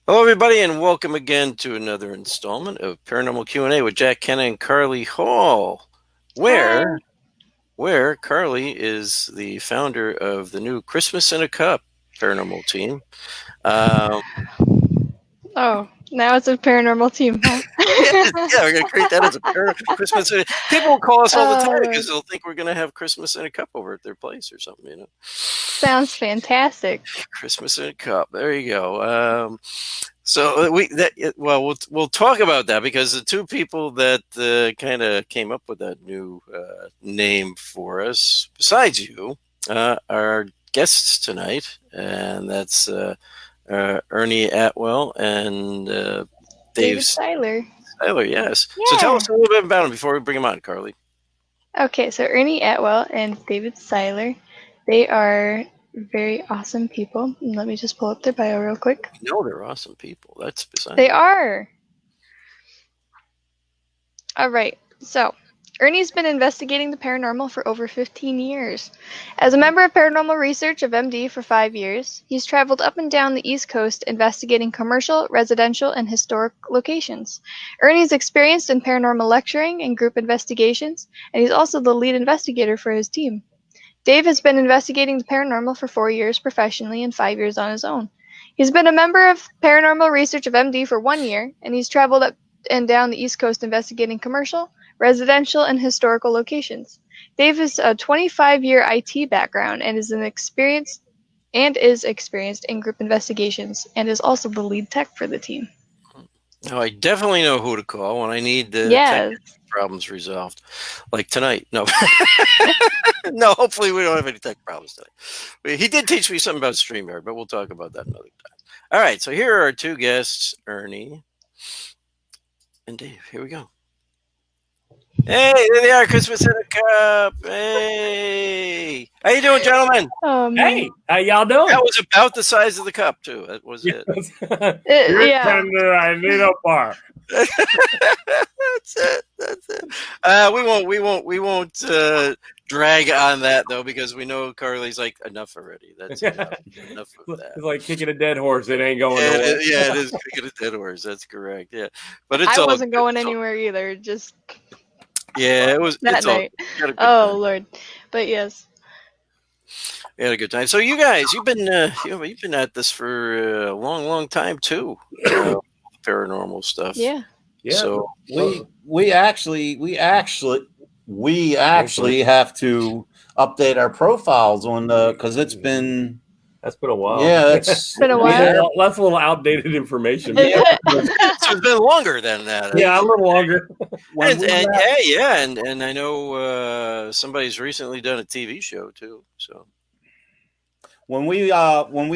Hello, everybody, and welcome again to another installment of Paranormal Q&A with Jack, Kenna, and Carley Hall, Hi. where Carley is the founder of the new Christmas in a Cup paranormal team. Um, Oh, now it's a paranormal team, huh? yeah, we're going to create that as a Christmas. People will call us all the time Oh, because Lord. they'll think we're going to have Christmas in a Cup over at their place or something. Sounds fantastic. Christmas in a Cup. There you go. So we'll talk about that because the two people that kind of came up with that new name for us, besides you, are guests tonight, and that's Ernie Atwell and Dave David Seiler. Seiler. Yes. So tell Yeah. us a little bit about him before we bring him on, Carly. Okay, so Ernie Atwell and David Seiler, they are very awesome people. Let me just pull up their bio real quick. We know they're awesome people. That's beside They the are. All right. So, Ernie's been investigating the paranormal for over 15 years. As a member of Paranormal Research of MD for 5 years, he's traveled up and down the East Coast investigating commercial, residential, and historic locations. Ernie's experienced in paranormal lecturing and group investigations, and he's also the lead investigator for his team. Dave has been investigating the paranormal for 4 years professionally and 5 years on his own. He's been a member of Paranormal Research of MD for 1 year, and he's traveled up and down the East Coast investigating commercial, residential, and historical locations. Dave has a 25-year IT background and is experienced in group investigations and is also the lead tech for the team. Now, I definitely know who to call when I need the tech Yes. problems resolved, like tonight. No, no. Hopefully, we don't have any tech problems tonight. He did teach me something about StreamYard, but we'll talk about that another time. All right, so here are our two guests, Ernie and Dave. Here we go. Hey, there they are, Christmas in a Cup. Hey, how you doing, gentlemen? Hey, how y'all doing? That was about the size of the cup, too. That was it. You're Yeah. tender, I need a bar. That's it. That's it. We won't drag on that though, because we know Carly's like enough already. That's enough. Enough of that. It's like kicking a dead horse. It ain't going Yeah, nowhere. it is kicking a dead horse. That's correct. Yeah, but it's I all wasn't good. going It's all- anywhere either, just yeah, it was. that It's all. night. We had a good Oh, time. Lord. But yes. We had a good time. So you guys, you've been at this for a long time too. Paranormal stuff. Yeah. Yeah. So we actually have to update our profiles on because that's been a while. Yeah, it's been a while. That's a little outdated information. so it's been longer than that. Yeah, a little longer. And I know somebody's recently done a TV show too. So when we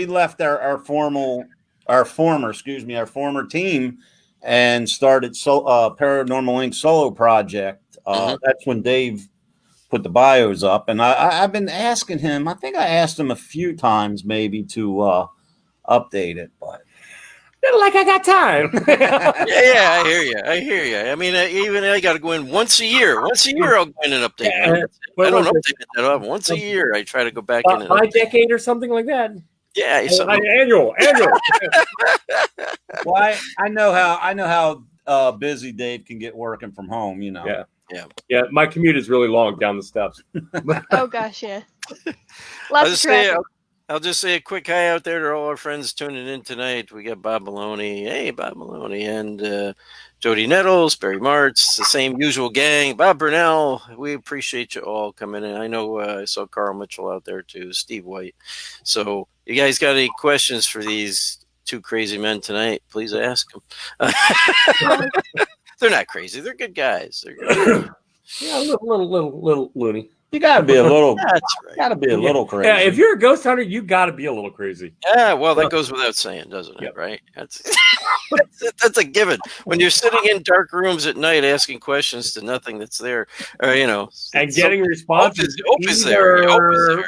left our former team and started Paranormal Inc. solo project, that's when Dave put the bios up, and I've been asking him. I think I asked him a few times maybe to update it, but like I got time. yeah, I hear you. I mean, even I got to go in once a year. Once a year, I'll go in and update. I don't update it that often. Once a year, I try to go back in. By decade or something like that. Yeah, annual. Well, I know how busy Dave can get working from home. You know. Yeah. My commute is really long down the steps. Oh gosh, yeah. Lots of traffic. I'll just say a quick hi out there to all our friends tuning in tonight. We got Bob Maloney. Hey, Bob Maloney. And Jody Nettles, Barry Martz, the same usual gang. Bob Burnell. We appreciate you all coming in. I know I saw Carl Mitchell out there too, Steve White. So you guys got any questions for these two crazy men tonight? Please ask them. They're not crazy. They're good guys. They're good. Yeah, a little loony. You gotta be a little. That's right. Gotta be a little crazy. Yeah, if you're a ghost hunter, you got to be a little crazy. Yeah, well, that goes without saying, doesn't it? Yep. Right? That's a given. When you're sitting in dark rooms at night asking questions to nothing that's there, or and getting responses. Hope is there. Yeah.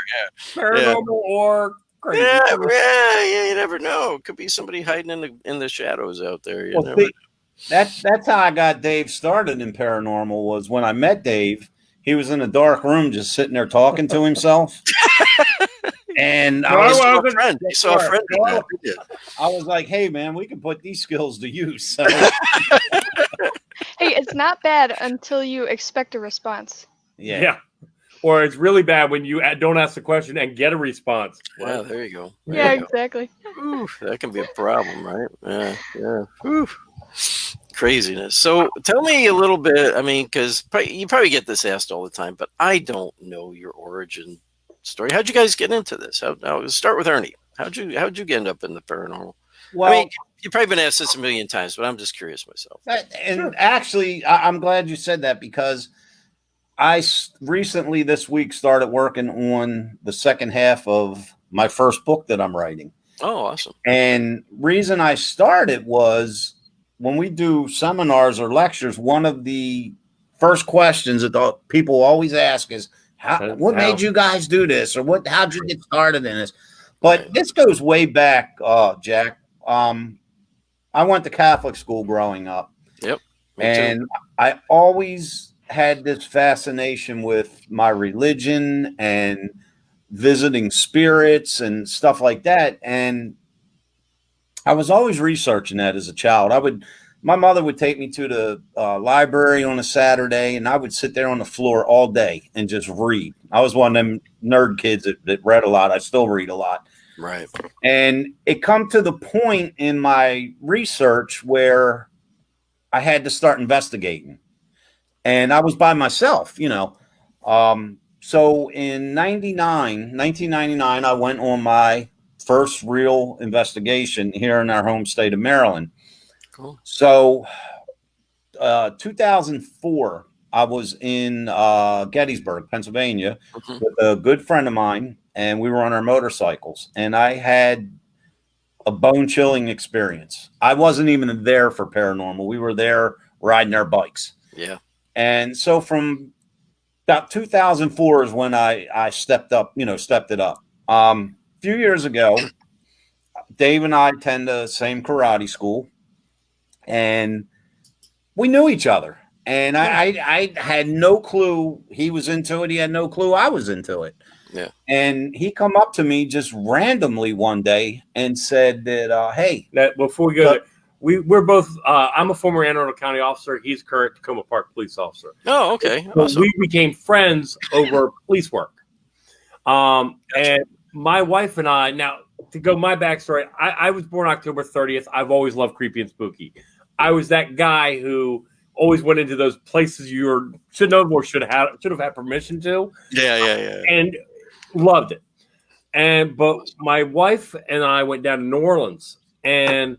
Paranormal or crazy. Yeah. You never know. It could be somebody hiding in the shadows out there. You never know. That's how I got Dave started in paranormal. Was when I met Dave. He was in a dark room, just sitting there talking to himself. And You saw a friend. You saw a friend in that. I was like, hey, man, we can put these skills to use. So. Hey, it's not bad until you expect a response. Yeah. Or it's really bad when you don't ask the question and get a response. Yeah, there you go. Yeah, exactly. Ooh, that can be a problem, right? Yeah. Ooh. Craziness. So tell me a little bit. I mean, because you probably get this asked all the time, but I don't know your origin story. How'd you guys get into this? Now start with Ernie. How'd you end up in the paranormal? Well, I mean, you've probably been asked this a million times, but I'm just curious myself. And actually, I'm glad you said that, because I recently this week started working on the second half of my first book that I'm writing. Oh, awesome. And reason I started was when we do seminars or lectures, one of the first questions that the people always ask is, what made you guys do this? Or how'd you get started in this? But this goes way back, Jack. I went to Catholic school growing up. Yep. And I always had this fascination with my religion and visiting spirits and stuff like that. And I was always researching that as a child. My mother would take me to the library on a Saturday, and I would sit there on the floor all day and just read. I was one of them nerd kids that read a lot. I still read a lot. Right. And it come to the point in my research where I had to start investigating. And I was by myself, So in 1999, I went on my first real investigation here in our home state of Maryland. Cool. So 2004, I was in Gettysburg, Pennsylvania, with a good friend of mine, and we were on our motorcycles. And I had a bone-chilling experience. I wasn't even there for paranormal. We were there riding our bikes. Yeah. And so from about 2004 is when I stepped it up. A few years ago, Dave and I attend the same karate school, and we knew each other. And I had no clue he was into it. He had no clue I was into it. Yeah. And he come up to me just randomly one day and said that, hey. Before we go there, we're both, I'm a former Anne Arundel County officer. He's current Tacoma Park police officer. Oh, okay. So awesome. we became friends over police work. Gotcha. And my wife and I, now to go my backstory, I was born October 30th. I've always loved creepy and spooky. I was that guy who always went into those places you should know or should have had permission to. Yeah. And loved it. But my wife and I went down to New Orleans, and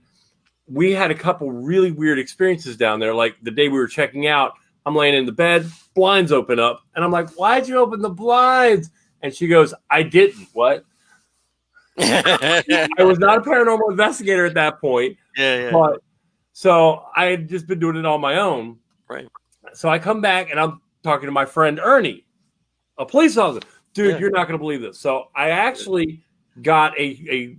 we had a couple really weird experiences down there. Like the day we were checking out, I'm laying in the bed, blinds open up, and I'm like, why'd you open the blinds? And she goes, I didn't. What? I was not a paranormal investigator at that point. Yeah. But so I had just been doing it on my own. Right. So I come back and I'm talking to my friend Ernie, a police officer. Dude, you're not going to believe this. So I actually got a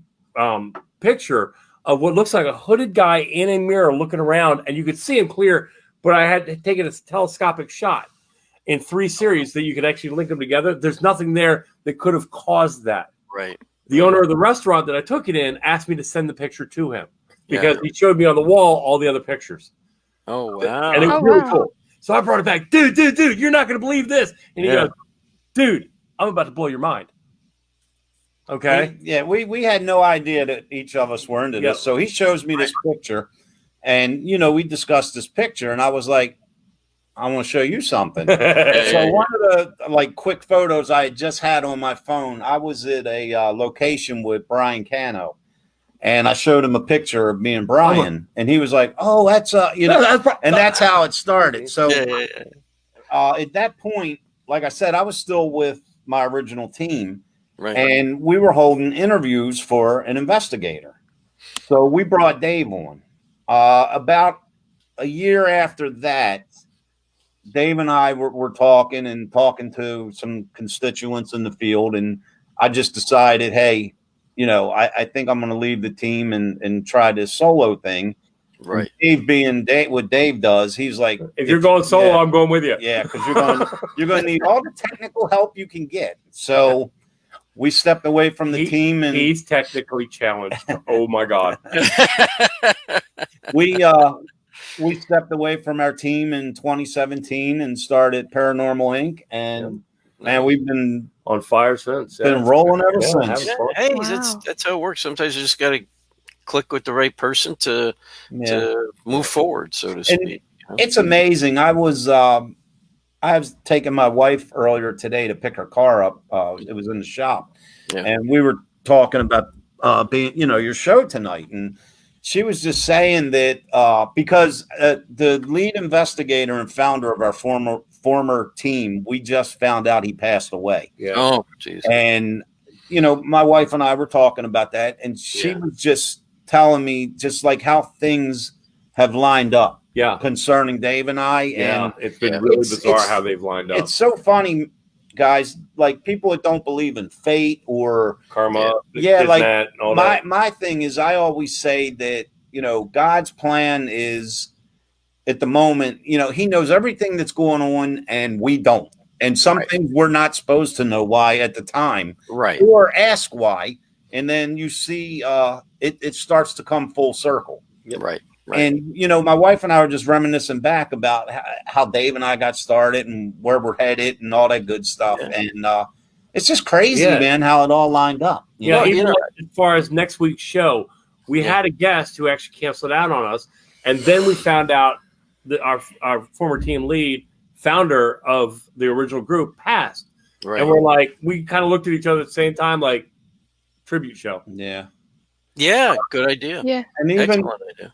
picture of what looks like a hooded guy in a mirror looking around, and you could see him clear, but I had to take it as a telescopic shot in 3 series that you could actually link them together. There's nothing there that could have caused that. Right. The owner of the restaurant that I took it in asked me to send the picture to him because he showed me on the wall all the other pictures. Oh, wow. And it was really cool. So I brought it back. Dude, you're not going to believe this. And he goes, dude, I'm about to blow your mind. Okay. We had no idea that each of us were into this. So he shows me this picture, and we discussed this picture, and I was like, I want to show you something. So one of the quick photos I had just had on my phone, I was at a location with Brian Cano, and I showed him a picture of me and Brian, and he was like, "Oh, that's and that's how it started." So at that point, like I said, I was still with my original team. Right. And we were holding interviews for an investigator. So we brought Dave on. About a year after that, Dave and I were talking to some constituents in the field. And I just decided, hey, I think I'm going to leave the team and try this solo thing. Right. And Dave, what Dave does, he's like, if you're going solo, I'm going with you. Yeah, because you're going to need all the technical help you can get. So we stepped away from the team, and he's technically challenged. Oh my God. We stepped away from our team in 2017 and started Paranormal Inc. And man, we've been on fire since. Been rolling ever since. Yeah, hey, that's how it works. Sometimes you just got to click with the right person to move forward, so to speak. It's amazing. I was taking my wife earlier today to pick her car up. It was in the shop, and we were talking about being, your show tonight, and she was just saying that because the lead investigator and founder of our former team, we just found out he passed away. Yeah. Oh, geez. And my wife and I were talking about that, and she was just telling me just like how things have lined up. Yeah. Concerning Dave and I. Yeah. And it's been really bizarre how they've lined up. It's so funny, guys. Like people that don't believe in fate or karma. Like my thing is, I always say that, God's plan is at the moment, he knows everything that's going on and we don't. And some things we're not supposed to know why at the time. Right. Or ask why. And then you see it starts to come full circle. Right. And, my wife and I were just reminiscing back about how Dave and I got started and where we're headed and all that good stuff. Yeah. And it's just crazy, man, how it all lined up. Even as far as next week's show, we had a guest who actually canceled out on us. And then we found out that our former team lead, founder of the original group, passed. Right. And we're like, we kind of looked at each other at the same time, like, tribute show. Yeah. Yeah, good idea. Yeah. And even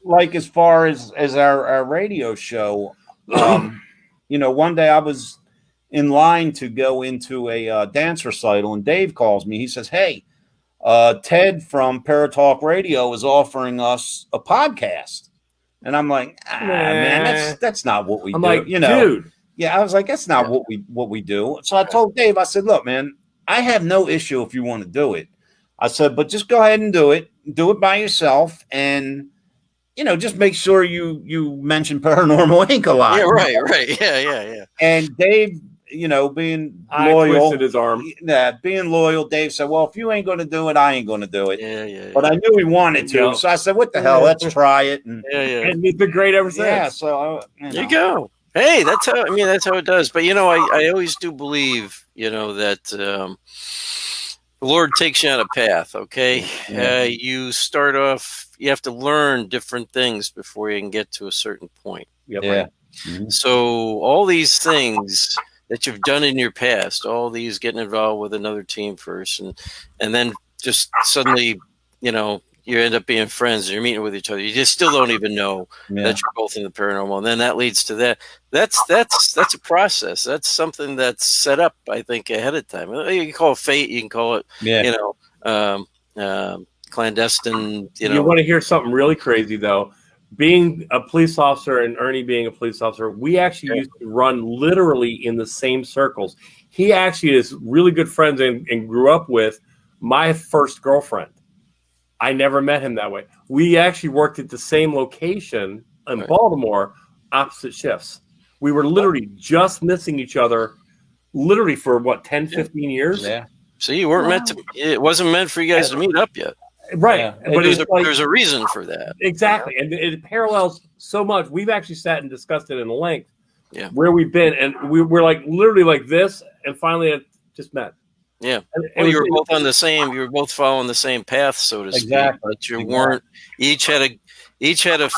like as far as our radio show, one day I was in line to go into a dance recital, and Dave calls me. He says, "Hey, Ted from Paratalk Radio is offering us a podcast." And I'm like, man, that's not what we do. Like, dude. Yeah, I was like, that's not what we do. So I told Dave, I said, look, man, I have no issue if you want to do it. I said, but just go ahead and do it. Do it by yourself, and just make sure you mention Paranormal Inc. a lot. Yeah, right. Yeah. And Dave, being I loyal, twisted his arm. Being loyal, Dave said, "Well, if you ain't going to do it, I ain't going to do it." Yeah. But I knew he wanted to, so I said, "What the hell? Let's try it." And and it's been great ever since. Yeah, so there you go. Hey, that's how it does. But I always do believe, that the Lord takes you on a path. Okay, you start off. You have to learn different things before you can get to a certain point. Yep. Yeah. Mm-hmm. So all these things that you've done in your past, all these getting involved with another team first, and then just suddenly, you end up being friends and you're meeting with each other. You just still don't even know that you're both in the paranormal. And then that leads to that. That's a process. That's something that's set up, I think, ahead of time. You can call it fate. You can call it, clandestine. You want to hear something really crazy, though? Being a police officer and Ernie being a police officer, we actually used to run literally in the same circles. He actually is really good friends and grew up with my first girlfriend. I never met him that way. We actually worked at the same location in Baltimore, opposite shifts. We were literally just missing each other literally for 10, 15 years. Yeah. So you weren't meant to, it wasn't meant for you guys to meet up yet. Right. Yeah. But there's a reason for that. Exactly. And it parallels so much. We've actually sat and discussed it in length. Yeah. Where we've been. And we're like literally like this. And finally it just met. Yeah. And you were both on the same, you were both following the same path, so to speak. But you weren't, each had to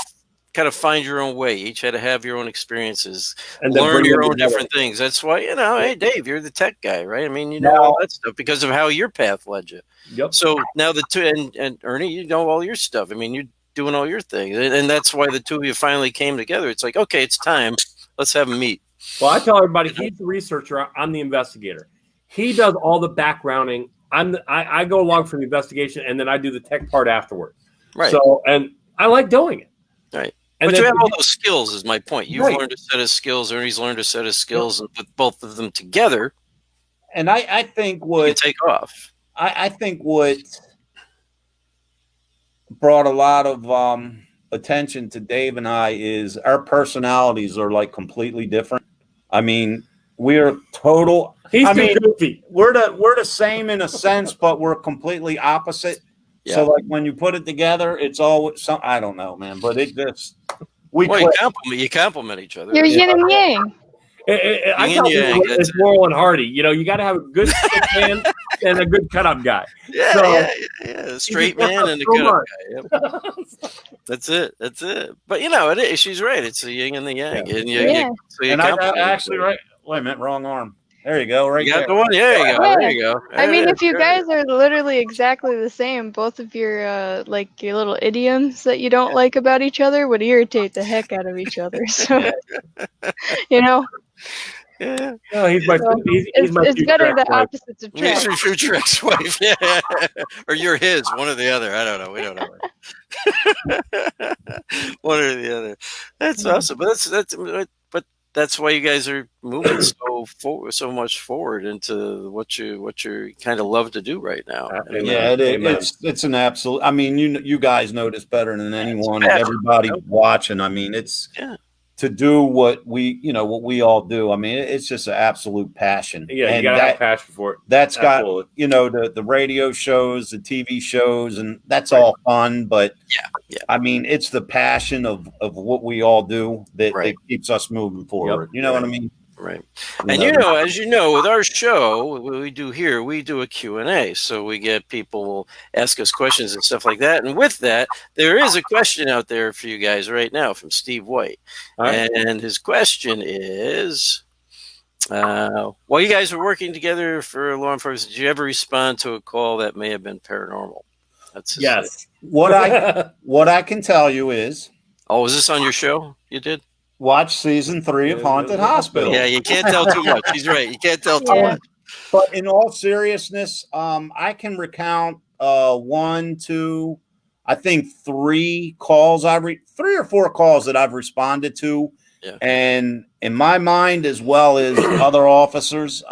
kind of find your own way. Each had to have your own experiences and learn your own different things. That's why, hey, Dave, you're the tech guy, right? I mean, you know all that stuff because of how your path led you. Yep. So now the two, and Ernie, you know all your stuff. I mean, you're doing all your things. And that's why the two of you finally came together. It's like, okay, it's time. Let's have them meet. Well, I tell everybody, he's the researcher. I'm the investigator. He does all the backgrounding. I go along for the investigation, and then I do the tech part afterward. Right. So, and I like doing it. Right. But you have all those skills, is my point. You've learned a set of skills. Ernie's learned a set of skills, and put both of them together. And I think what you take off. I think what brought a lot of attention to Dave and I is our personalities are like completely different. I mean, We are total. He's I too mean, goofy. we're the same in a sense, but we're completely opposite. Yeah. So like when you put it together, it's all some. I don't know, man, but it just we Well, click. you compliment each other. You're That's yin and yang. I Yin tell and yang, people that's it's Laurel and Hardy. You got to have a good stick man and a good cut up guy. Yeah, So, yeah. A straight man and a so cut up much. guy. Yep. That's it. But it is. She's right. It's the yin and the yang. Yeah. And Yeah. so you And I compliment each actually other. right. Wait a minute, wrong arm. There you go, right You got there. the one. There you go. Yeah. There you go. I mean, if you There guys are literally exactly the same, both of your like your little idioms that you don't like about each other would irritate the heck out of each other. So, you know, Yeah. No, he's my so he's it's, my it's future better that ex-wife. opposites He's attract. your future ex-wife. Yeah. Or you're his, one or the other. I don't know. We don't know. One or the other. That's awesome. But that's why you guys are moving so much forward into what you kind of love to do right now. Amen. Yeah, Amen. it's an absolute. I mean, you guys know this better than anyone. passion. Everybody watching. I mean, it's to do what we all do. I mean, it's just an absolute passion. Yeah, and you gotta have passion for it. That's Absolutely. got the radio shows, the TV shows, and that's all fun. But Yeah. I mean, it's the passion of what we all do that keeps us moving forward. Yep. You know what I mean? Right. And as you know, with our show, what we do here, we do a Q&A. So we get people ask us questions and stuff like that. And with that, there is a question out there for you guys right now from Steve White. Right. And his question is, while you guys were working together for law enforcement, did you ever respond to a call that may have been paranormal? That's Yes. What I can tell you is, was this on your show? You did? watch season 3 of Haunted Hospital. Yeah, you can't tell too much. He's right. You can't tell too much. But in all seriousness, I can recount 1, 2, I think 3 calls. 3 or 4 calls that I've responded to, and in my mind, as well as other officers,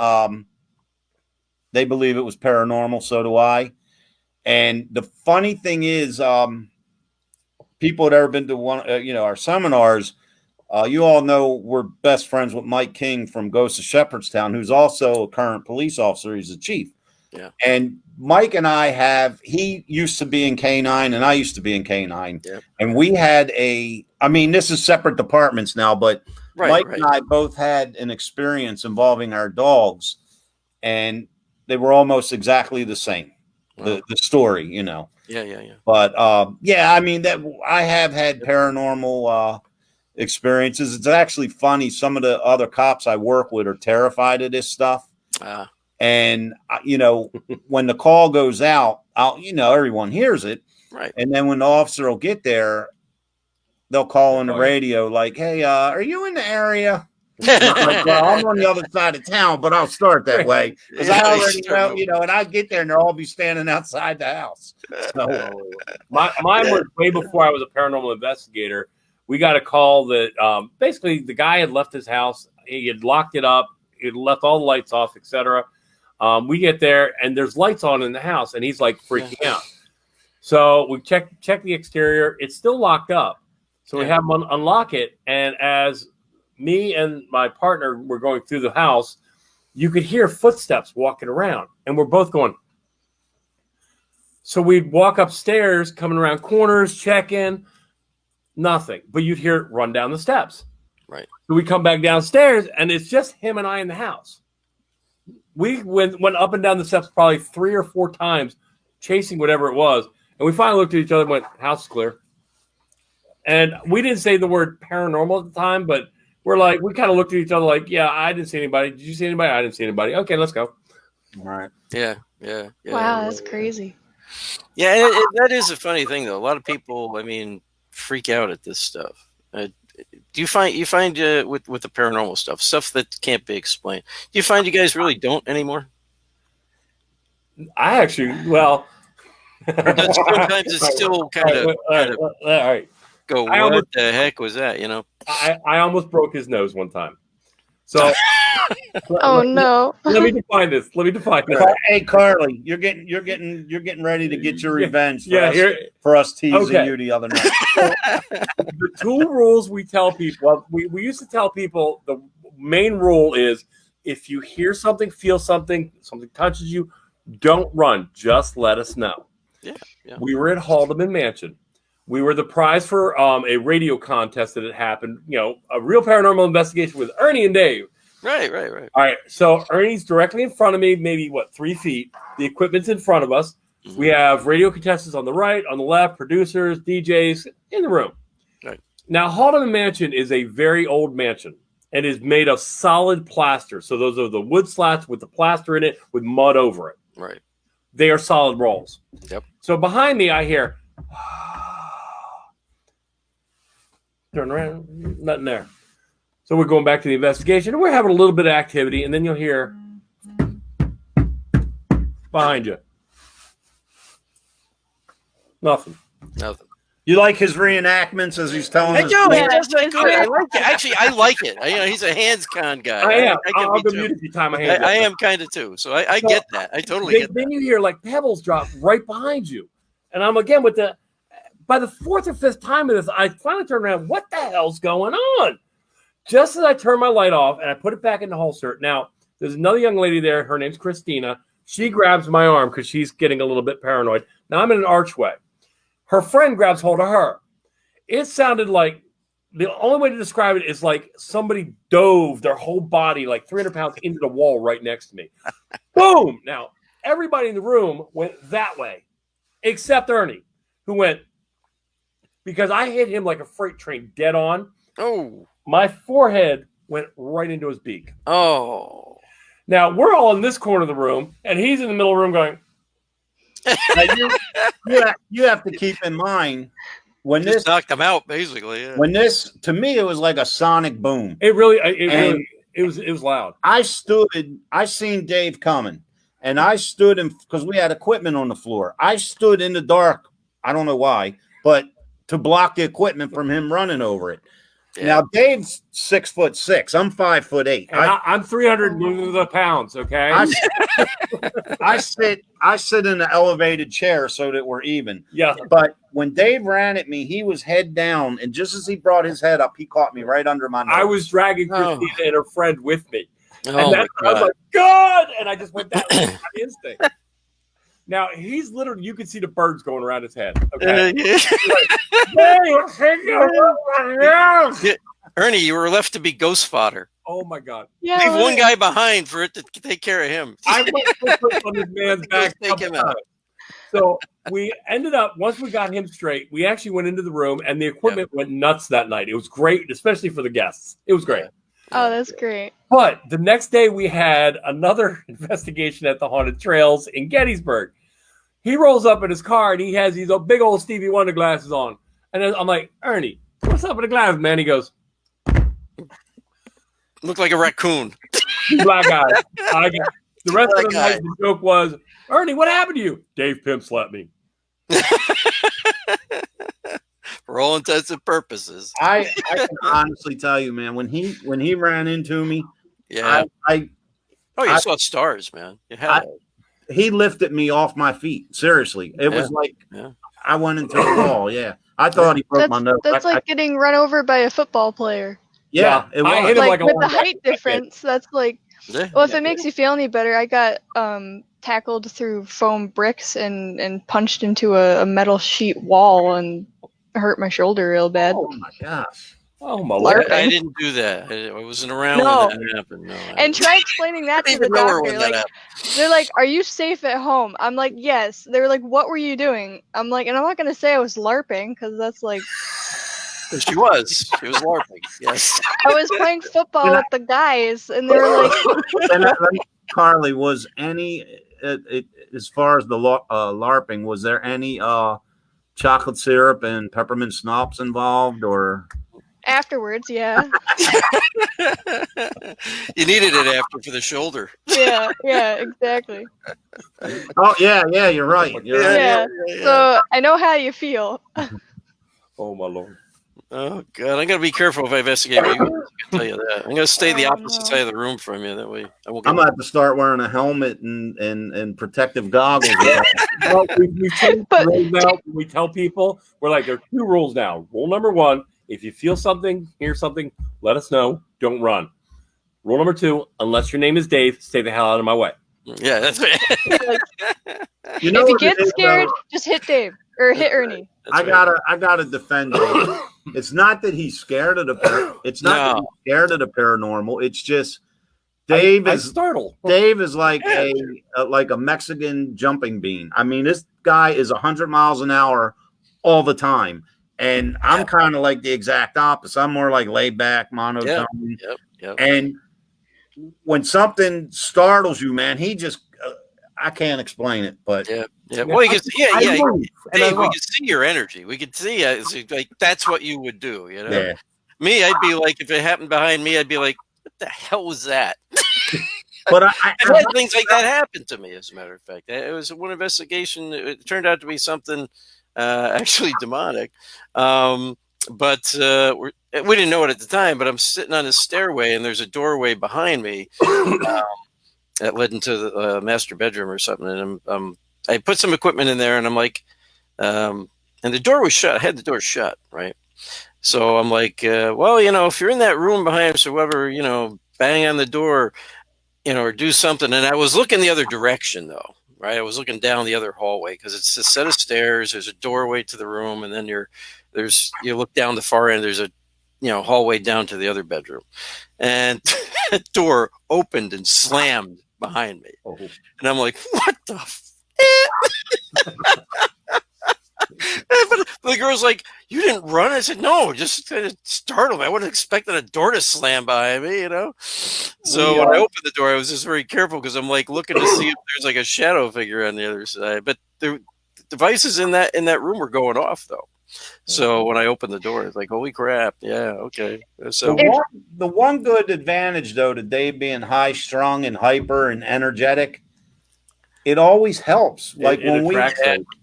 they believe it was paranormal. So do I. And the funny thing is, people that ever been to one, our seminars. You all know we're best friends with Mike King from Ghost of Shepherdstown, who's also a current police officer. He's a chief. Yeah. And Mike and I he used to be in K9 and I used to be in K9. Yep. And we had this is separate departments now, but Mike and I both had an experience involving our dogs, and they were almost exactly the same. Wow. The story, Yeah. But I mean, that I have had paranormal experiences. It's actually funny. Some of the other cops I work with are terrified of this stuff. And when the call goes out, everyone hears it. Right. And then when the officer will get there, they'll call on the radio like, "Hey, are you in the area?" I'm like, well, I'm on the other side of town, but I'll start that way because I already know, and I get there and they'll all be standing outside the house. So mine was way before I was a paranormal investigator. We got a call that basically the guy had left his house. He had locked it up. He had left all the lights off, etc. We get there and there's lights on in the house, and he's like freaking out. So we check the exterior. It's still locked up. So we have him unlock it. And as me and my partner were going through the house, you could hear footsteps walking around, and we're both going. So we'd walk upstairs, coming around corners, check in. Nothing, but you'd hear it run down the steps. Right. So we come back downstairs, and it's just him and I in the house. We went up and down the steps probably 3 or 4 times, chasing whatever it was, and we finally looked at each other and went, "House is clear." And we didn't say the word paranormal at the time, but we kind of looked at each other like, "Yeah, I didn't see anybody. Did you see anybody? I didn't see anybody. Okay, let's go." All right. Yeah. Wow, that's crazy. Yeah, that is a funny thing, though. A lot of people, freak out at this stuff. Do you find with the paranormal stuff that can't be explained? Do you find you guys really don't anymore? I actually, sometimes it's still kind of all right. Go, what the heck was that? I almost broke his nose one time. So, no! Let me define this. Hey, Carley, you're getting ready to get your revenge. For us teasing you the other night. The 2 rules we tell people. We used to tell people the main rule is if you hear something, feel something, something touches you, don't run. Just let us know. Yeah. We were at Haldeman Mansion. We were the prize for a radio contest that had happened. A real paranormal investigation with Ernie and Dave. Right. All right. So Ernie's directly in front of me, maybe 3 feet. The equipment's in front of us. Mm-hmm. We have radio contestants on the right, on the left, producers, DJs in the room. Right. Now, Haldeman Mansion is a very old mansion and is made of solid plaster. So those are the wood slats with the plaster in it with mud over it. Right. They are solid rolls. Yep. So behind me, I hear, turn around, nothing there. So we're going back to the investigation, and we're having a little bit of activity, and then you'll hear behind you. Nothing. You like his reenactments as he's telling us? I do. I like it. Actually, I like it. He's a hands-con guy. I am. I'll go mute every time I hand I am kind of too. So I get that. I totally get that. Then you hear like pebbles drop right behind you, and I'm again by the fourth or fifth time of this, I finally turn around. What the hell's going on? Just as I turn my light off and I put it back in the holster. Now, there's another young lady there. Her name's Christina. She grabs my arm because she's getting a little bit paranoid. Now I'm in an archway. Her friend grabs hold of her. It sounded like, the only way to describe it is like somebody dove their whole body, like 300 pounds, into the wall right next to me. Boom! Now, everybody in the room went that way, except Ernie, who went, because I hit him like a freight train dead on. Oh. My forehead went right into his beak. Oh. Now, we're all in this corner of the room, and he's in the middle of the room going. You have to keep in mind when Just this knocked him out, basically. Yeah. When this, to me, it was like a sonic boom. It was loud. I seen Dave coming, and I stood in, because we had equipment on the floor. I stood in the dark. I don't know why, but to block the equipment from him running over it. Yeah. Now Dave's 6'6". I'm 5'8". I'm 300 pounds. Okay. I sit in an elevated chair so that we're even. Yeah. But when Dave ran at me, he was head down, and just as he brought his head up, he caught me right under my nose. I was dragging Christina and her friend with me, and I was like, "God!" And I just went that way by instinct. Now he's literally, you can see the birds going around his head. Okay. Ernie, you were left to be ghost fodder. Oh my God! Yeah, leave one guy behind for it to take care of him. I went on this man's back. Take him out. So we ended up, once we got him straight, we actually went into the room, and the equipment went nuts that night. It was great, especially for the guests. It was great. Oh, that's great. But the next day we had another investigation at the Haunted Trails in Gettysburg. He rolls up in his car, and he has these big old Stevie Wonder glasses on. And then I'm like, Ernie, what's up with the glasses, man? He goes, look like a raccoon. Black guy. The rest of the night, the joke was, Ernie, what happened to you? Dave Pimp slapped me. For all intents and purposes. I can honestly tell you, man, when he ran into me, yeah. You saw stars, man. He lifted me off my feet. Seriously. It was like I went into the wall. Yeah. I thought he broke my nose. That's like getting run over by a football player. Yeah, it was. I hit him like with the height difference. That's like, well, if it makes you feel any better, I got tackled through foam bricks and punched into a metal sheet wall and hurt my shoulder real bad. Oh my gosh. Oh my Lord. I didn't do that. I wasn't around when that happened. No, and try explaining that to the doctor. Like, they're like, "Are you safe at home?" I'm like, "Yes." They were like, "What were you doing?" I'm like, and I'm not gonna say I was LARPing because that's like. She was LARPing. Yes. I was playing football with the guys, and they were like. Carley, was any as far as the LARPing? Was there any chocolate syrup and peppermint schnapps involved, or? Afterwards, yeah. You needed it after for the shoulder. Yeah, exactly. Oh, yeah, you're right. Yeah. So I know how you feel. Oh, my Lord. Oh, God. I'm going to be careful if I investigate you. I can tell you that. I'm going to stay the opposite side of the room from you. That way I won't get I'm going to have to start wearing a helmet and protective goggles. Well, we change the rules now. When we tell people, we're like, there are 2 rules now. Rule number 1, if you feel something, hear something, let us know. Don't run. Rule number 2, unless your name is Dave, stay the hell out of my way. Yeah, that's right. You know if you what get it is, scared, though? just hit Dave or hit Ernie. I gotta defend Dave. It's not that he's scared of the that he's scared of the paranormal. It's just Dave is startled. Dave is like a Mexican jumping bean. I mean, this guy is 100 miles an hour all the time, and I'm kind of like the exact opposite. I'm more like laid back, monotone. Yep. And when something startles you, man, he just I can't explain it, but yeah. Well, you can Dave, we could see your energy. We could see like that's what you would do. You know, yeah. Me, I'd be like, if it happened behind me, I'd be like, what the hell was that? But I had things like that happen to me. As a matter of fact, it was one investigation. It turned out to be something actually demonic. But we didn't know it at the time. But I'm sitting on a stairway, and there's a doorway behind me that led into the master bedroom or something. And I put some equipment in there, and I'm like, and the door was shut. I had the door shut, right? So I'm like, well, if you're in that room behind us or whatever, bang on the door, or do something. And I was looking the other direction, though, right? I was looking down the other hallway because it's a set of stairs. There's a doorway to the room, and then you look down the far end. There's a hallway down to the other bedroom, and the door opened and slammed behind me. Oh. And I'm like, what the? But the girl's like, you didn't run? I said, no, just kind of startled me. I wouldn't have expected a door to slam behind me, So when I opened the door, I was just very careful because I'm like looking to see if there's like a shadow figure on the other side. But the devices in that room were going off though. So when I opened the door, it's like, holy crap. Yeah, okay. So the one good advantage though to Dave being high strung and hyper and energetic, it always helps. Like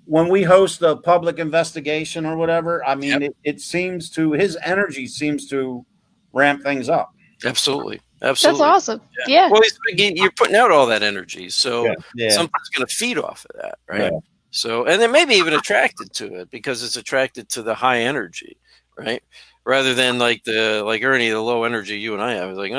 when we host a public investigation or whatever, I mean, it seems to his energy seems to ramp things up. Absolutely. That's awesome. Yeah. Well, you're putting out all that energy, so something's going to feed off of that, right? Yeah. So, and then maybe even attracted to it because it's attracted to the high energy, right? Rather than like Ernie, the low energy you and I have. I was like,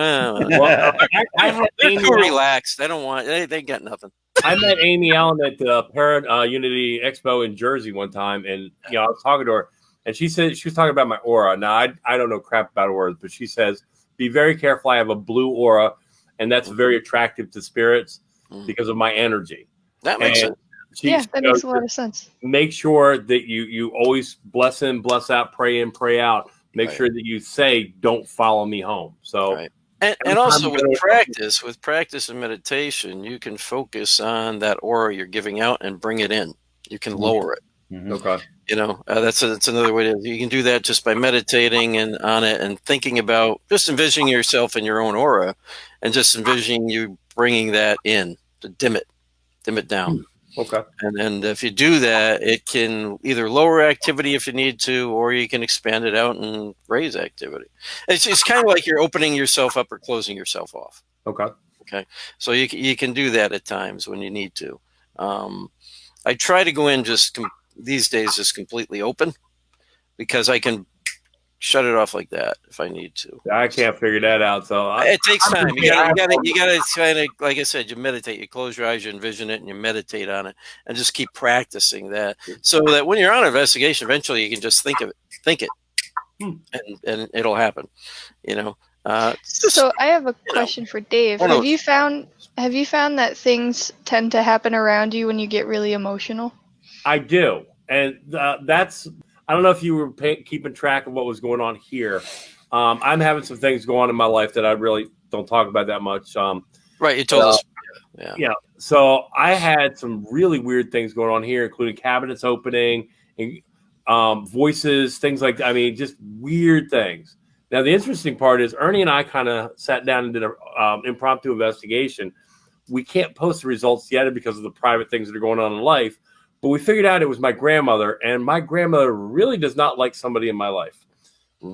they're too relaxed. I don't want. They got nothing. I met Amy Allen at the Unity Expo in Jersey one time, and I was talking to her, and she said she was talking about my aura. Now I don't know crap about auras, but she says be very careful. I have a blue aura, and that's very attractive to spirits because of my energy. That makes sense. That makes a lot of sense. Make sure that you always bless in, bless out, pray in, pray out. Make sure that you say, "Don't follow me home." So. Right. And also with practice and meditation, you can focus on that aura you're giving out and bring it in. You can lower it. Mm-hmm. Okay. That's another way you can do that just by meditating and on it and thinking about just envisioning yourself in your own aura and just envisioning you bringing that in to dim it down. Okay. And if you do that, it can either lower activity if you need to, or you can expand it out and raise activity. It's kind of like you're opening yourself up or closing yourself off. Okay. So you can do that at times when you need to. I try to go in these days just completely open because I can shut it off like that if I need to. I can't figure that out. So it takes time. You gotta kind of, like I said, you meditate. You close your eyes, you envision it, and you meditate on it, and just keep practicing that, so that when you're on an investigation, eventually you can just think it, and it'll happen. So I have a question for Dave. Have you found that things tend to happen around you when you get really emotional? I do, and that's. I don't know if you were keeping track of what was going on here. I'm having some things going on in my life that I really don't talk about that much. Right, you told us. Yeah. So I had some really weird things going on here, including cabinets opening, and voices, things like that. I mean, just weird things. Now, the interesting part is Ernie and I kind of sat down and did an impromptu investigation. We can't post the results yet because of the private things that are going on in life. But we figured out it was my grandmother, and my grandmother really does not like somebody in my life.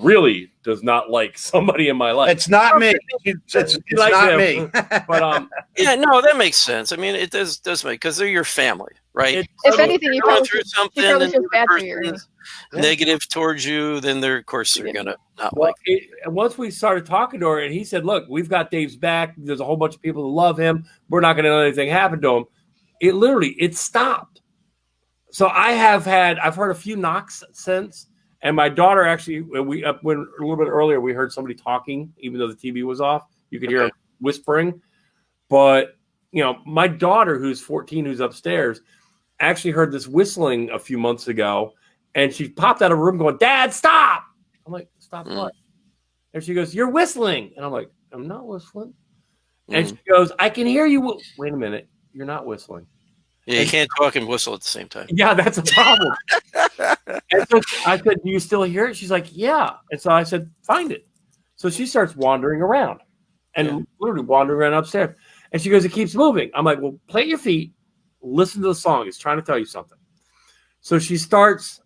really does not like somebody in my life. It's not me. It's not me. But yeah, no, that makes sense. I mean, it does make, because they're your family, right? If anything, you going probably through should, something you probably and feel the bad for you. person's negative towards you, then they're, of course, they're gonna not well, like it. And once we started talking to her, and he said, "Look, we've got Dave's back. There's a whole bunch of people who love him. We're not going to let anything happen to him." It stopped. So I've heard a few knocks since, and my daughter actually, when a little bit earlier, we heard somebody talking, even though the TV was off. You could hear them whispering. But my daughter, who's 14, who's upstairs, actually heard this whistling a few months ago, and she popped out of her room going, "Dad, stop!" I'm like, "Stop what?" And she goes, "You're whistling," and I'm like, "I'm not whistling." And she goes, "I can hear you." Wait a minute, you're not whistling. Yeah, you can't talk and whistle at the same time. Yeah, that's a problem. And so I said, "Do you still hear it?" She's like, "Yeah." And so I said, "Find it." So she starts wandering around and literally wandering around upstairs. And she goes, "It keeps moving." I'm like, "Well, plant your feet, listen to the song. It's trying to tell you something." So she starts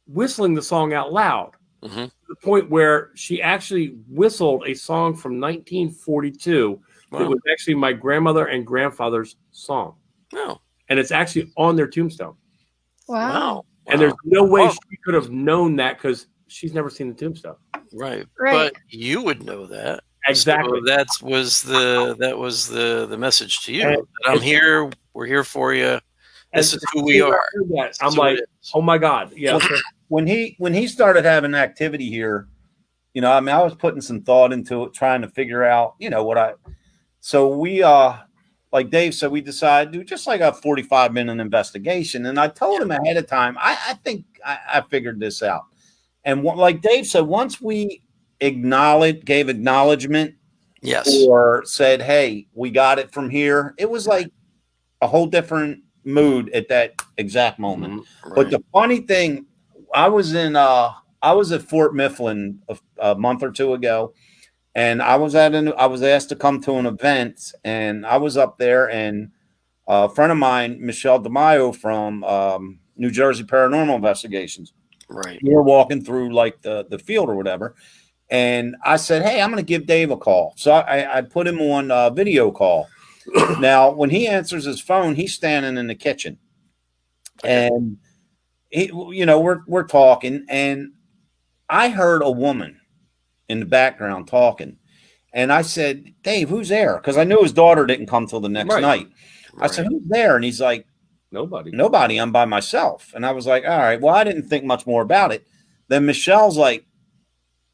whistling the song out loud to the point where she actually whistled a song from 1942 that was actually my grandmother and grandfather's song. Oh. And it's actually on their tombstone. Wow. And there's no way she could have known that because she's never seen the tombstone. Right. But you would know that. Exactly. So that was the message to you. That I'm here. We're here for you. This is who we are. I'm like, oh my God. Yeah. When he started having activity here, I mean, I was putting some thought into it, trying to figure out, so we, like Dave said, we decided to do just like a 45-minute investigation. And I told him ahead of time, I think I figured this out. And like Dave said, once we gave acknowledgement, or said, "Hey, we got it from here," it was like a whole different mood at that exact moment. Right. But the funny thing, I was at Fort Mifflin a month or two ago, and I was asked to come to an event, and I was up there, and a friend of mine, Michelle DeMaio from New Jersey Paranormal Investigations. Right. We were walking through like the field or whatever. And I said, "Hey, I'm going to give Dave a call." So I put him on video call. Now, when he answers his phone, he's standing in the kitchen, and we're talking, and I heard a woman in the background talking, and I said, "Dave, who's there?" Because I knew his daughter didn't come till the next night. I said, "Who's there?" And he's like, Nobody. I'm by myself." And I was like, "All right, well, I didn't think much more about it." Then Michelle's like,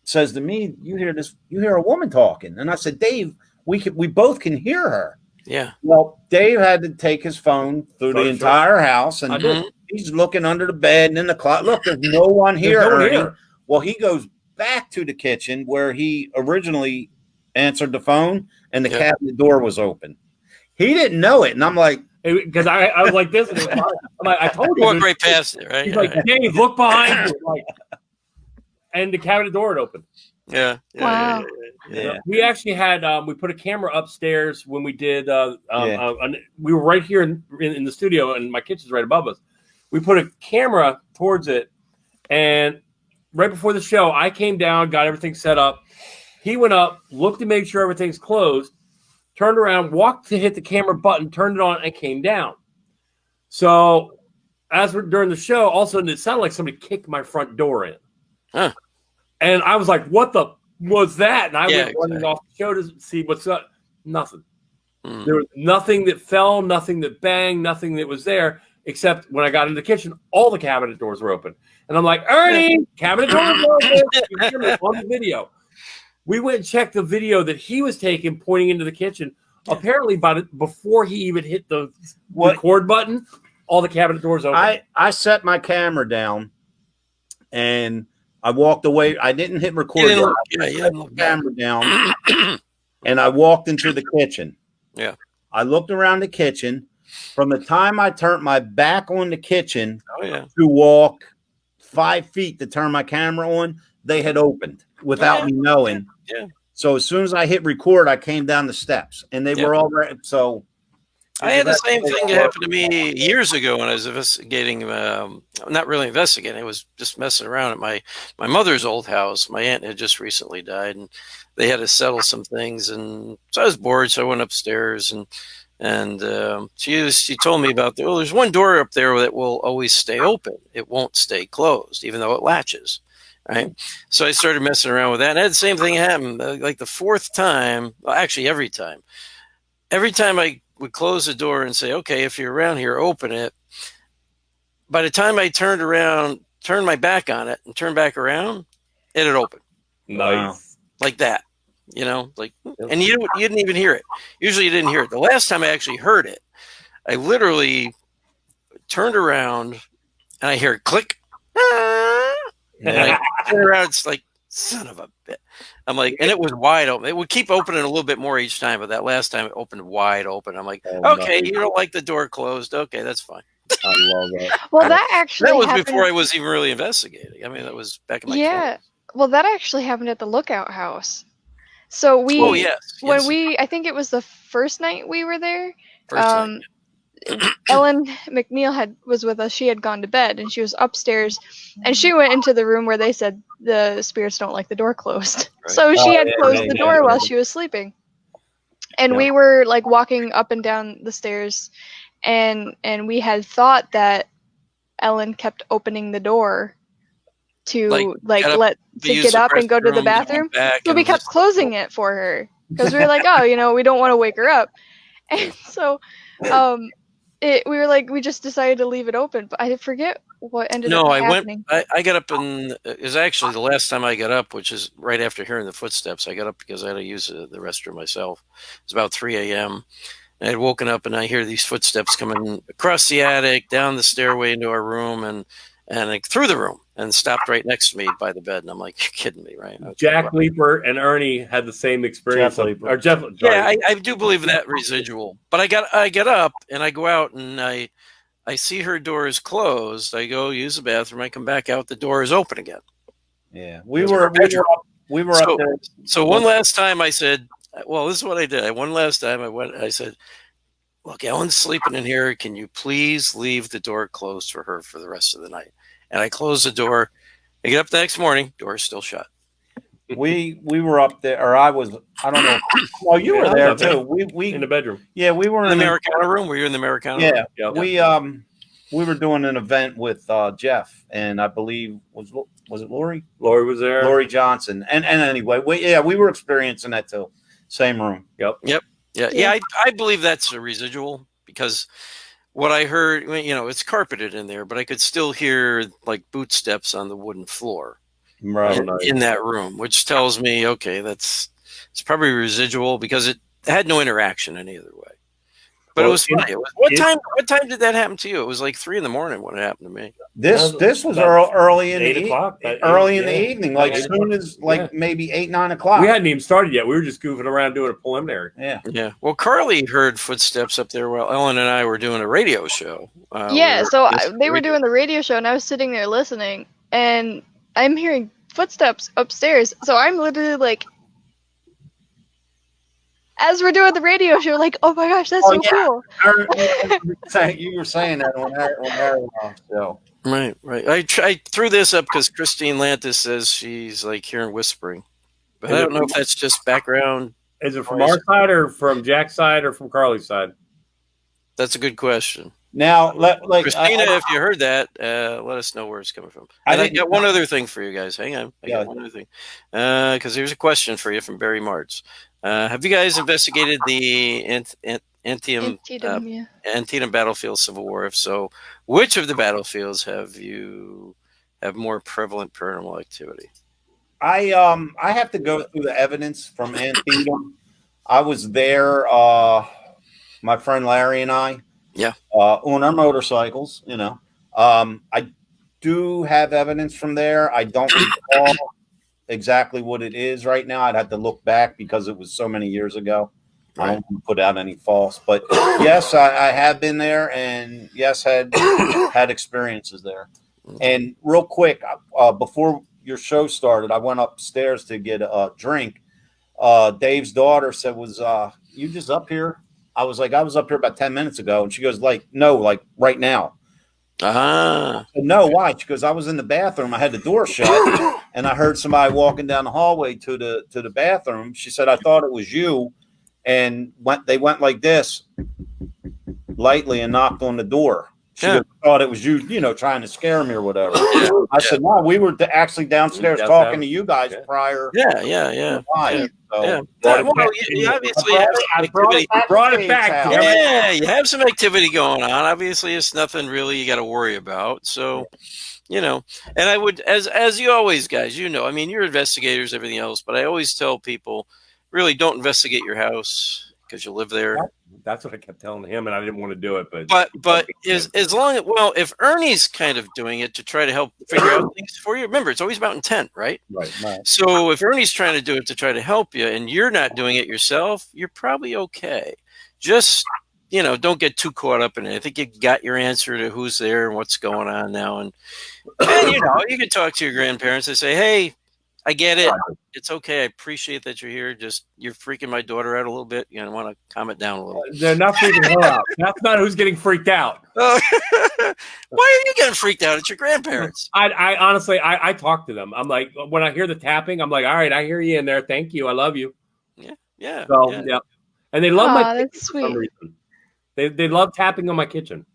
says to me, you hear a woman talking. And I said, "Dave, we both can hear her." Yeah. Well, Dave had to take his phone through the entire house, and he's looking under the bed and in the closet. Look, there's no one here. Well, he goes back to the kitchen where he originally answered the phone, and the cabinet door was open. He didn't know it, and I'm like, because I was like this, and I'm like, I told you, walk right past it, right? He's like, "Dave, look behind you," like, and the cabinet door had opened. Yeah. Wow. Yeah. We actually had we put a camera upstairs when we did. We were right here in the studio, and my kitchen's right above us. We put a camera towards it, and right before the show, I came down, got everything set up. He went up, looked to make sure everything's closed, turned around, walked to hit the camera button, turned it on, and came down. So as we're during the show, all of a sudden it sounded like somebody kicked my front door in. Huh. And I was like, "What the was that?" And I went running off the show to see what's up. Nothing. There was nothing that fell, nothing that banged, nothing that was there, except when I got in the kitchen, all the cabinet doors were open. And I'm like, "Ernie, cabinet doors are open." You hear me on the video. We went and checked the video that he was taking, pointing into the kitchen. Apparently, before he even hit the record button, all the cabinet doors open. I set my camera down, and I walked away. I didn't hit record. You set the camera down, and I walked into the kitchen. Yeah. I looked around the kitchen. From the time I turned my back on the kitchen to walk 5 feet to turn my camera on, they had opened without me knowing. Yeah. So as soon as I hit record, I came down the steps, and they were all right. So I had the same thing happen to me years ago when I was investigating. Not really investigating. I was just messing around at my mother's old house. My aunt had just recently died, and they had to settle some things. And so I was bored, so I went upstairs and she told me about there's one door up there that will always stay open. It won't stay closed, even though it latches. Right. So I started messing around with that, and I had the same thing happen. Like the fourth time, well, actually every time I would close the door and say, okay, if you're around here, open it. By the time I turned my back on it and turned back around, it had opened. Nice. Like that, like, and you didn't even hear it. Usually you didn't hear it. The last time I actually heard it, I literally turned around and I hear it click. And I turn around, it's like, son of a bit. I'm like, and it was wide open. It would keep opening a little bit more each time, but that last time it opened wide open. I'm like, okay, you don't like the door closed. Okay, that's fine. I love that. Well, that actually That was happened. before I was even really investigating. I mean, that was back in my 20s. Well, that actually happened at the Lookout House. So we, Oh yes, when I think it was the first night we were there. First night. Ellen McNeil was with us. She had gone to bed and she was upstairs, and she went into the room where they said the spirits don't like the door closed. Right. So she had closed the door while she was sleeping, and we were like walking up and down the stairs, and we had thought that Ellen kept opening the door to get up and go to the bathroom. So we kept closing it for her because we were like, oh, we don't want to wake her up, and so we were like, we just decided to leave it open, but I forget what ended up happening. I got up, and it was actually the last time I got up, which is right after hearing the footsteps. I got up because I had to use the restroom myself. It was about 3 a.m. I had woken up, and I hear these footsteps coming across the attic, down the stairway into our room, and like through the room, and stopped right next to me by the bed. And I'm like, you're kidding me, right? Jack Leeper and Ernie had the same experience. Yeah, I do believe that residual. But I get up and I go out, and I see her door is closed. I go use the bathroom. I come back out. The door is open again. Yeah, we were up there. So one last time I said, well, this is what I did. One last time I said, look, Ellen's sleeping in here. Can you please leave the door closed for her for the rest of the night? And I close the door. I get up the next morning. Door is still shut. We were up there, or I don't know. Well, you were there too. We in the bedroom. Yeah, we were in the Americana room. Were you in the Americana room? Yeah. We were doing an event with Jeff, and I believe was it Lori? Lori was there. Lori Johnson. And anyway, we were experiencing that too. Same room. Yep. Yeah. I believe that's a residual, because what I heard, it's carpeted in there, but I could still hear like boot steps on the wooden floor in that room, which tells me, okay, it's probably residual, because it had no interaction any other way. But it was funny. What time did that happen to you? It was like 3 a.m. when it happened to me. This was early in 8 the o'clock. Early in the evening, like soon as maybe 8, 9 o'clock. We hadn't even started yet. We were just goofing around doing a preliminary. Yeah. Well, Carley heard footsteps up there while Ellen and I were doing a radio show. They were doing the radio show, and I was sitting there listening, and I'm hearing footsteps upstairs. So I'm literally like, as we're doing the radio show, like, oh my gosh, that's cool. You were saying that on our show. Right. I threw this up because Christine Lantis says she's like hearing whispering. But I don't know if that's just background. Is it from our side, or from Jack's side, or from Carly's side? That's a good question. Now, Christina, if you heard that, let us know where it's coming from. And I got one other thing for you guys. Hang on. I got one other thing. Because here's a question for you from Barry Martz. Have you guys investigated the Antietam battlefield Civil War? If so, which of the battlefields have more prevalent paranormal activity? I have to go through the evidence from Antietam. I was there, my friend Larry and I. Yeah. On our motorcycles, I do have evidence from there. I don't recall exactly what it is right now. I'd have to look back because it was so many years ago. Right. I don't want to put out any false, but yes, I have been there, and yes, had experiences there. And real quick, before your show started, I went upstairs to get a drink. Dave's daughter said, "Was you just up here I was like, I was up here about 10 minutes ago. And she goes, like, no, like right now. Ah. Said, no, why? She goes, I was in the bathroom. I had the door shut and I heard somebody walking down the hallway to the bathroom. She said, I thought it was you. And they went like this lightly and knocked on the door. She goes, thought it was you, trying to scare me or whatever. I said, no, we were actually downstairs talking to you guys prior. Yeah. Oh. Well, you obviously have some activity. Brought it back. Yeah, you have some activity going on. Obviously, it's nothing really you got to worry about. So, and I would, as you always, guys, I mean, you're investigators, everything else, but I always tell people, really don't investigate your house because you live there. That's what I kept telling him, and I didn't want to do it. But as long as, if Ernie's kind of doing it to try to help figure out things for you, remember, it's always about intent, right? Right. So if Ernie's trying to do it to try to help you and you're not doing it yourself, you're probably okay. Just, don't get too caught up in it. I think you got your answer to who's there and what's going on now. And you can talk to your grandparents and say, hey, I get it. It's okay. I appreciate that you're here. Just you're freaking my daughter out a little bit. I want to calm it down a little bit. They're not freaking her out. That's not who's getting freaked out. Why are you getting freaked out? It's your grandparents. I honestly, I talk to them. I'm like, when I hear the tapping, I'm like, all right, I hear you in there. Thank you. I love you. Yeah. So, yeah. And they love my kitchen that's for some sweet. reason. They love tapping on my kitchen.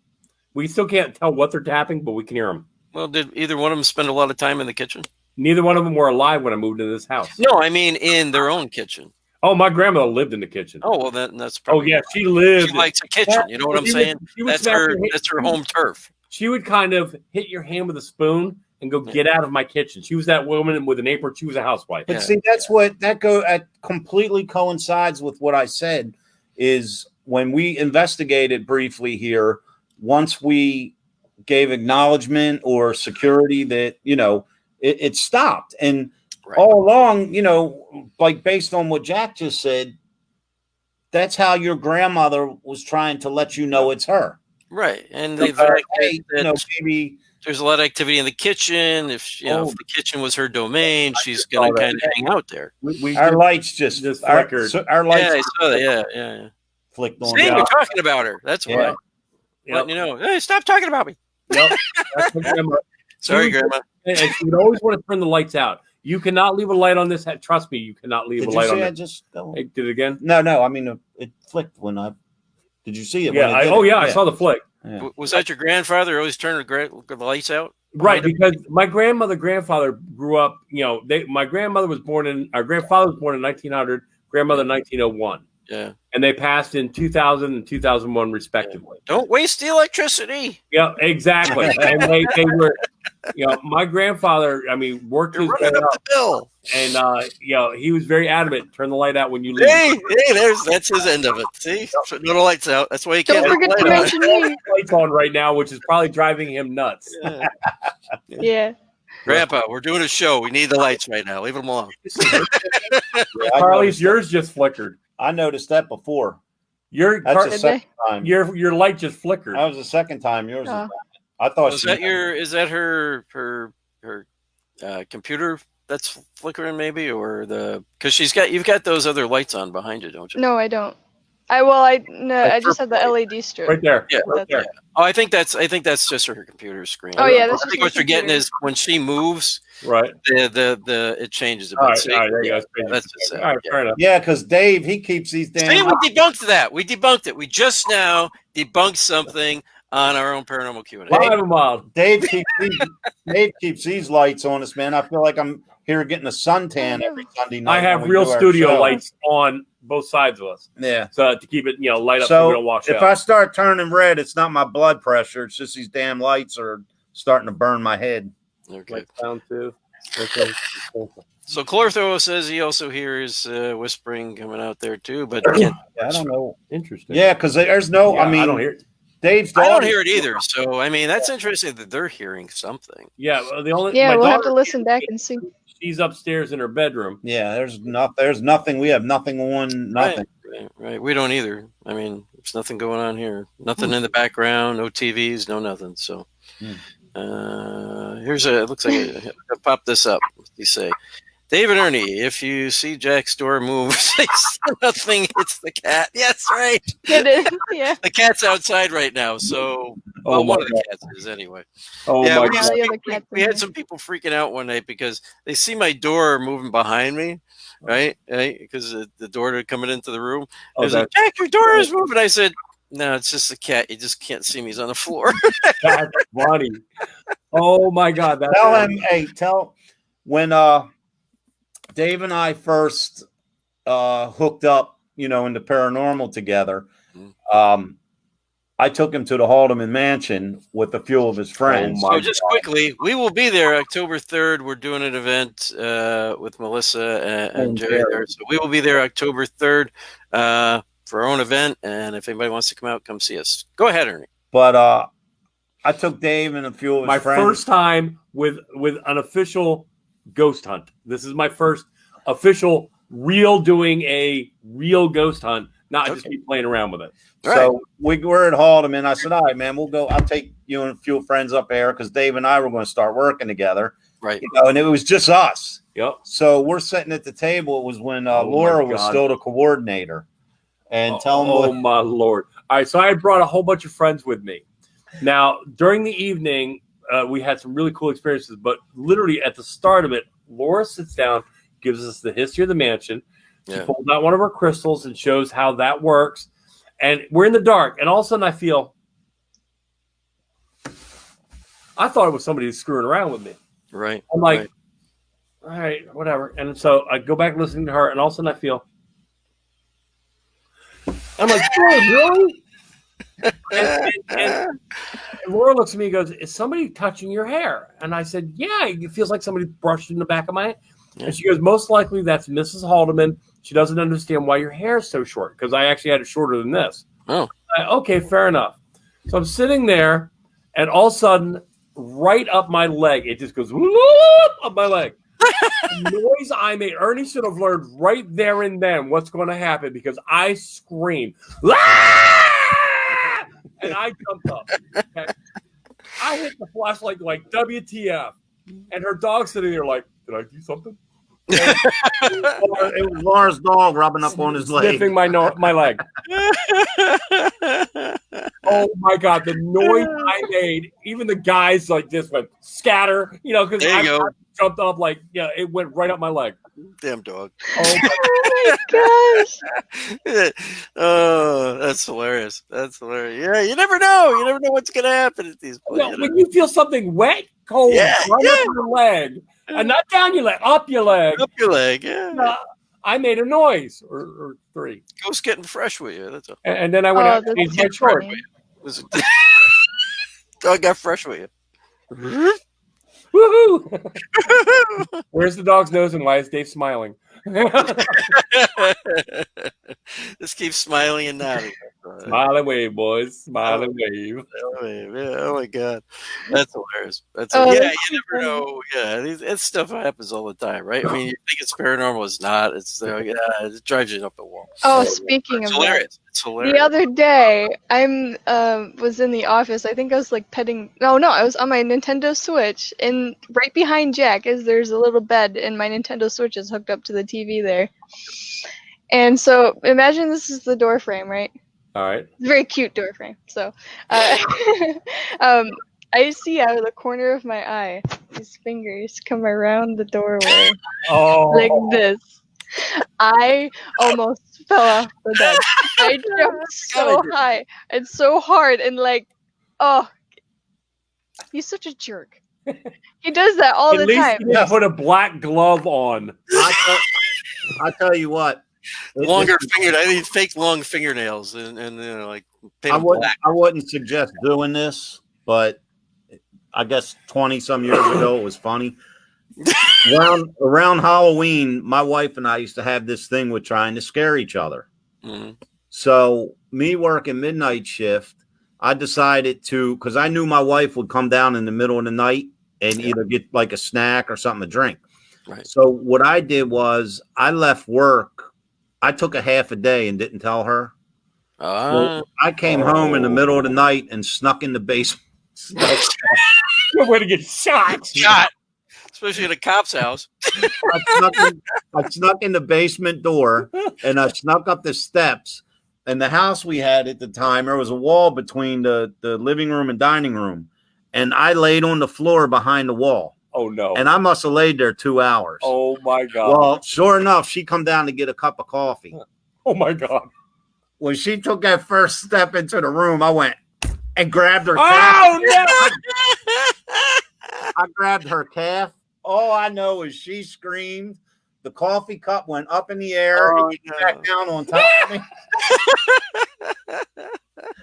We still can't tell what they're tapping, but we can hear them. Well, did either one of them spend a lot of time in the kitchen? Neither one of them were alive when I moved into this house. No, I mean in their own kitchen. Oh, my grandmother lived in the kitchen. Oh, well, that's probably. Oh, yeah, she lived. She likes a kitchen. You know what I'm saying? That's her home turf. She would kind of hit your hand with a spoon and go, get out of my kitchen. She was that woman with an apron. She was a housewife. But see, that's that completely coincides with what I said. Is when we investigated briefly here, once we gave acknowledgement or security that it stopped. And all along, like based on what Jack just said, that's how your grandmother was trying to let you know it's her. Right. And maybe there's a lot of activity in the kitchen. If the kitchen was her domain, she's going to kind of hang out there. Our lights just flickered. Our lights. Yeah, I saw that. Yeah. Flicked on. See, we're talking about her. That's why. Letting hey, stop talking about me. Yep. That's my grandma. Sorry, Grandma. And she would always want to turn the lights out. You cannot leave a light on this. Trust me, you cannot leave a light on this. Hey, did it again? No. I mean, it flicked when I. Did you see it? Yeah. I saw the flick. Yeah. Was that your grandfather always turning the lights out? Right, because my grandfather grew up. My grandmother was born in. Our grandfather was born in 1900. Grandmother 1901. Yeah. And they passed in 2000 and 2001 respectively. Don't waste the electricity. Yeah, exactly. And they were, my grandfather, worked his way up. Bill. And, he was very adamant. Turn the light out when you leave. Hey, that's his end of it. See? No the lights out. That's why you can't. Don't forget to mention me. Lights on right now, which is probably driving him nuts. Yeah. Grandpa, we're doing a show. We need the lights right now. Leave them alone. Carley's, yours just flickered. I noticed that before. That's the second time. Your light just flickered. That was the second time. Yours. I thought. Is that her computer that's flickering maybe, or because you've got those other lights on behind you, don't you? No, I don't. I just had the LED strip. Right there. Yeah, right there. Oh, I think that's just her computer screen. Oh yeah, I think what you're getting is when she moves, right? It changes a bit. All right, there you go. That's just all right, fair enough. Yeah, because Dave, he keeps these damn. See, we debunked that. We debunked it. We just now debunked something on our own paranormal Q&A. Dave keeps these lights on us, man. I feel like I'm here getting a suntan every Sunday night. I have real studio lights on both sides of us. Yeah. So to keep it, light up so we don't wash out. If I start turning red, it's not my blood pressure. It's just these damn lights are starting to burn my head. Okay. Down too. Okay. So Clortho says he also hears whispering coming out there too, but I don't know. Interesting. Yeah, because there's no. I don't hear it. Dave's. I don't hear it either. So that's interesting that they're hearing something. Yeah. Well, we'll have to listen back and see. She's upstairs in her bedroom. Yeah, there's nothing. We have nothing on. Nothing. Right. We don't either. There's nothing going on here. Nothing in the background. No TVs. No nothing. So, it looks like I popped this up. What do you say? Dave and Ernie, if you see Jack's door move, say nothing hits the cat. Yes, right. It is. Yeah. The cat's outside right now, so Oh one my of the God. cats is anyway. Oh Yeah, my we, God. the other cat's we in had there. some people freaking out one night because they see my door moving behind me, right? Because the door coming into the room. Oh, I was like, Jack, your door is moving. I said, no, it's just a cat. You just can't see me. He's on the floor. that's funny. Oh my God. That's Tell funny. him, hey, when Dave and I first hooked up, in the paranormal together. I took him to the Haldeman Mansion with a few of his friends. Oh my So just quickly, we will be there October 3rd. We're doing an event with Melissa and Jerry there. So we will be there October 3rd for our own event. And if anybody wants to come out, come see us. Go ahead, Ernie. But I took Dave and a few of his my friends. first time with an official ghost hunt. This is my first official doing a real ghost hunt, not just me playing around with it. So we were at Haldeman. I said, all right, man, we'll go. I'll take you and a few friends up there because Dave and I were going to start working together. Right. And it was just us. Yep. So we're sitting at the table. It was when Laura was still the coordinator. And tell them Oh, my Lord. All right. So I brought a whole bunch of friends with me. Now, during the evening, we had some really cool experiences. But literally at the start of it, Laura sits down, gives us the history of the mansion. She pulls out one of her crystals and shows how that works. And we're in the dark. And all of a sudden I thought it was somebody screwing around with me. Right. I'm like, all right, whatever. And so I go back listening to her. And all of a sudden I feel, I'm like, really? and Laura looks at me and goes, is somebody touching your hair? And I said, yeah, it feels like somebody brushed in the back of my head. And she goes, most likely that's Mrs. Haldeman. She doesn't understand why your hair is so short because I actually had it shorter than this. Oh. Okay, fair enough. So I'm sitting there, and all of a sudden, right up my leg, it just goes up my leg. The noise I made, Ernie should have learned right there and then what's going to happen because I screamed. And I jumped up. Okay? I hit the flashlight like WTF. And her dog's sitting there like, did I do something? it was Laura's dog rubbing up on his leg. Sniffing my leg. Oh my God, the noise I made, even the guys like just went scatter, because I jumped up like, it went right up my leg. Damn dog. Oh my gosh. Oh, that's hilarious. That's hilarious. Yeah, you never know. You never know what's going to happen at these points. No, when you feel something wet, cold, up your leg, and not down your leg, up your leg. Up your leg, yeah. I made a noise, or three. Ghost getting fresh with you. That's all. And then I went out and changed my short. Dog got fresh with you. Woohoo! Where's the dog's nose and why is Dave smiling? Just keep smiling and nodding. Smile and wave, boys. Smile and wave. Yeah, oh my God. That's hilarious. You never know. Yeah, it's stuff happens all the time, right? I mean, you think it's paranormal, it's not. It drives you up the wall. Oh, speaking of hilarious. that, it's hilarious. The other day, was in the office. I think I was like petting. No, I was on my Nintendo Switch, and right behind Jack there's a little bed, and my Nintendo Switch is hooked up to the TV there. And so, imagine this is the door frame, right? All right. It's a very cute door frame. So, I see out of the corner of my eye these fingers come around the doorway like this. I almost fell off the bed. I jumped so high and so hard and he's such a jerk. He does that all the time. At least he put a black glove on. I tell you what. Longer finger. I need fake long fingernails and like I wouldn't suggest doing this, but I guess 20 some years ago it was funny. Around Halloween, my wife and I used to have this thing with trying to scare each other. Mm-hmm. So me working midnight shift, I decided to, because I knew my wife would come down in the middle of the night and either get like a snack or something to drink. Right. So what I did was I left work. I took a half a day and didn't tell her. So I came home in the middle of the night and snuck in the basement. Good way to get shot. especially in a cop's house. I snuck in the basement door and I snuck up the steps. And the house we had at the time, there was a wall between the living room and dining room. And I laid on the floor behind the wall. Oh, no. And I must have laid there 2 hours. Oh, my God. Well, sure enough, she come down to get a cup of coffee. Oh, my God. When she took that first step into the room, I went and grabbed her calf. Oh, no. I grabbed her calf. All I know is she screamed. The coffee cup went up in the air and back down on top of me.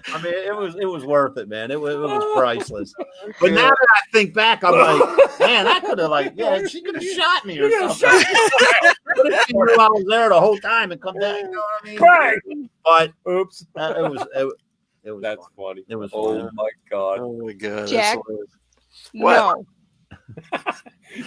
I mean, it was worth it, man. It was priceless. But now that I think back, I'm like, man, I could have she could have shot me or something. She knew I was there the whole time and come back. You know what I mean? Right. But oops, it was that's fun. funny. It was oh fun. my God. Oh my God. Jack? What? No. I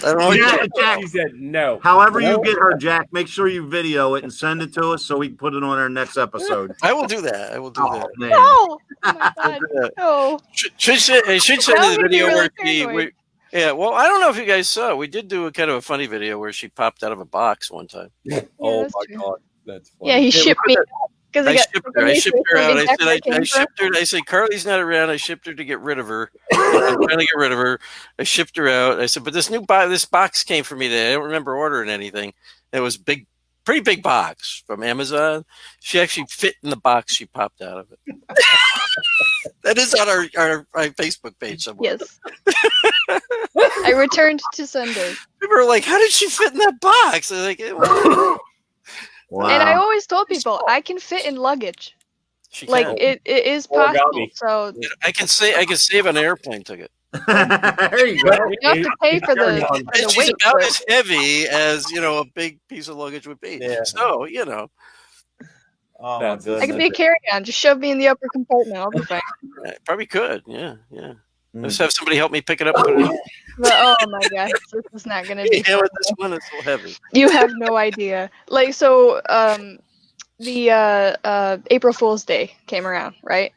don't know. Jack, She said no. however you get her, Jack, make sure you video it and send it to us so we can put it on our next episode. I will do that. I will do that. Man. No. Oh my God. No. Should send That the would be video really where paranoid. yeah, well, I don't know if you guys saw. We did do a kind of a funny video where she popped out of a box one time. Oh that's my true. God, that's funny. Yeah, he shipped me because I he got shipped her. I shipped her out. I shipped shipped her. I said, Carley's not around. I shipped her to get rid of her. I'm trying to get rid of her. I shipped her out. I said, but this box came for me today. I don't remember ordering anything. It was pretty big box from Amazon. She actually fit in the box. She popped out of it. That is on our Facebook page somewhere. Yes. I returned to Sunday. People were like, how did she fit in that box? I was like, Wow. And I always told people I can fit in luggage. she Like can. it is Origami. possible. So I can save an airplane ticket. There you go. you don't have to pay for the And she's weight. about but- as heavy as a big piece of luggage would be. Yeah. So Oh, That's- my I goodness. can be a carry-on. Just shove me in the upper compartment. I'll be fine. probably could. Yeah. Mm. Just have somebody help me pick it up. And put it in. But oh my gosh, this is not gonna be. Yeah, fun. with this one, it's so heavy. You have no idea. Like so, the April Fool's Day came around, right?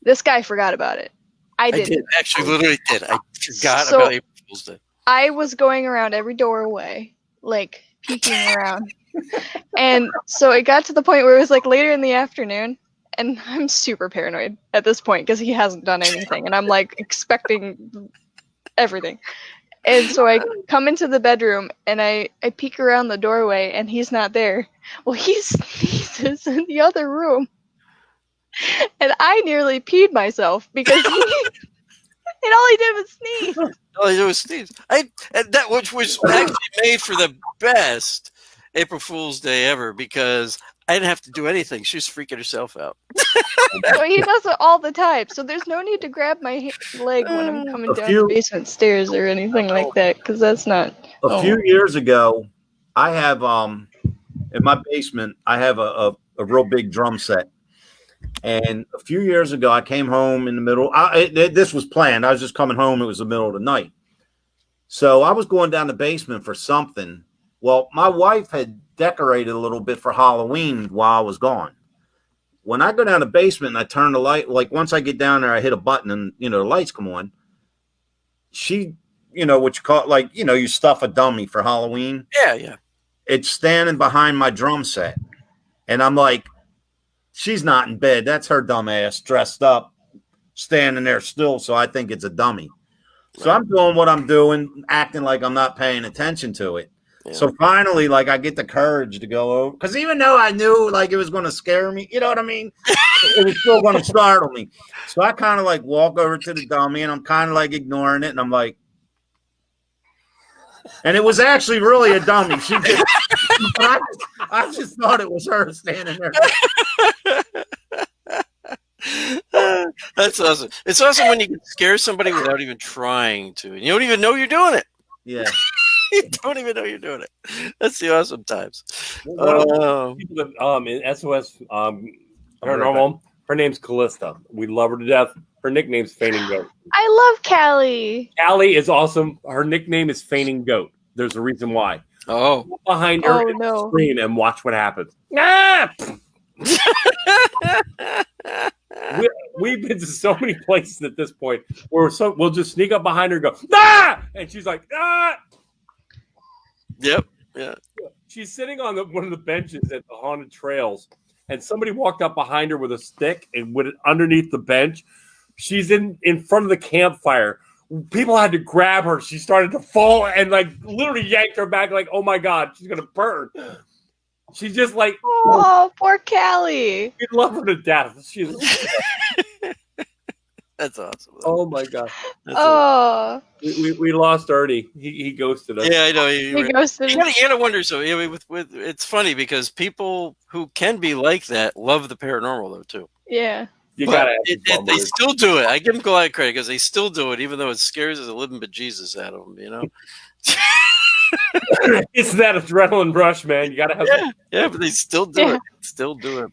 This guy forgot about it. I I didn't. did actually, literally did. I forgot So- about April Fool's Day. I was going around every doorway, like peeking around. And so it got to the point where it was like later in the afternoon, and I'm super paranoid at this point because he hasn't done anything, and I'm like expecting everything. And so I come into the bedroom and I peek around the doorway and he's not there. Well, he sneezes in the other room. And I nearly peed myself because and all he did was sneeze. Oh, it was Steve's. And that which was actually made for the best April Fool's Day ever because I didn't have to do anything. She was freaking herself out. So he does it all the time. So there's no need to grab my leg when I'm coming down the basement stairs or anything like that because that's not. A few years ago, I have in my basement, I have a real big drum set. And a few years ago, I came home in the middle. This was planned. I was just coming home. It was the middle of the night. So I was going down the basement for something. Well, my wife had decorated a little bit for Halloween while I was gone. When I go down the basement and I turn the light, like once I get down there, I hit a button and, the lights come on. She, what you call it, like, you stuff a dummy for Halloween. Yeah. It's standing behind my drum set. And I'm like, she's not in bed. That's her dumb ass dressed up, standing there still. So I think it's a dummy. So I'm doing what I'm doing, acting like I'm not paying attention to it. Yeah. So finally, like, I get the courage to go over. Because even though I knew, like, it was going to scare me, you know what I mean? It was still going to startle me. So I kind of, like, walk over to the dummy, and I'm kind of, like, ignoring it. And I'm like, and it was actually really a dummy. She just, I just thought it was her standing there. That's awesome. It's awesome when you can scare somebody without even trying to. And you don't even know you're doing it. Yeah. You don't even know you're doing it. That's the awesome times. People that, in SOS Paranormal, her name's Callista. We love her to death. Her nickname's Fainting Goat. I love Callie. Callie is awesome. Her nickname is Fainting Goat. There's a reason why. Oh. Go behind her Oh, and no. scream and watch what happens. Ah! We've been to so many places at this point where we'll just sneak up behind her and go, ah! And she's like, ah! Yep. Yeah. She's sitting on one of the benches at the haunted trails, and somebody walked up behind her with a stick and went underneath the bench. She's in front of the campfire. People had to grab her. She started to fall and like literally yanked her back, like, oh my God, she's gonna burn. She's just like, Oh, poor Callie. we love her to death. That's awesome. Oh my God. Oh, We lost Ernie. He ghosted us. Yeah, I know. he ghosted. You gotta wonder. So yeah, with it's funny because people who can be like that love the paranormal though too. Yeah. You But gotta. they still do it. I give them a lot of credit because they still do it, even though it scares the living bejesus out of them. You know. It's that adrenaline rush, man. You gotta have. Yeah, but they still do Yeah. it. Still do it.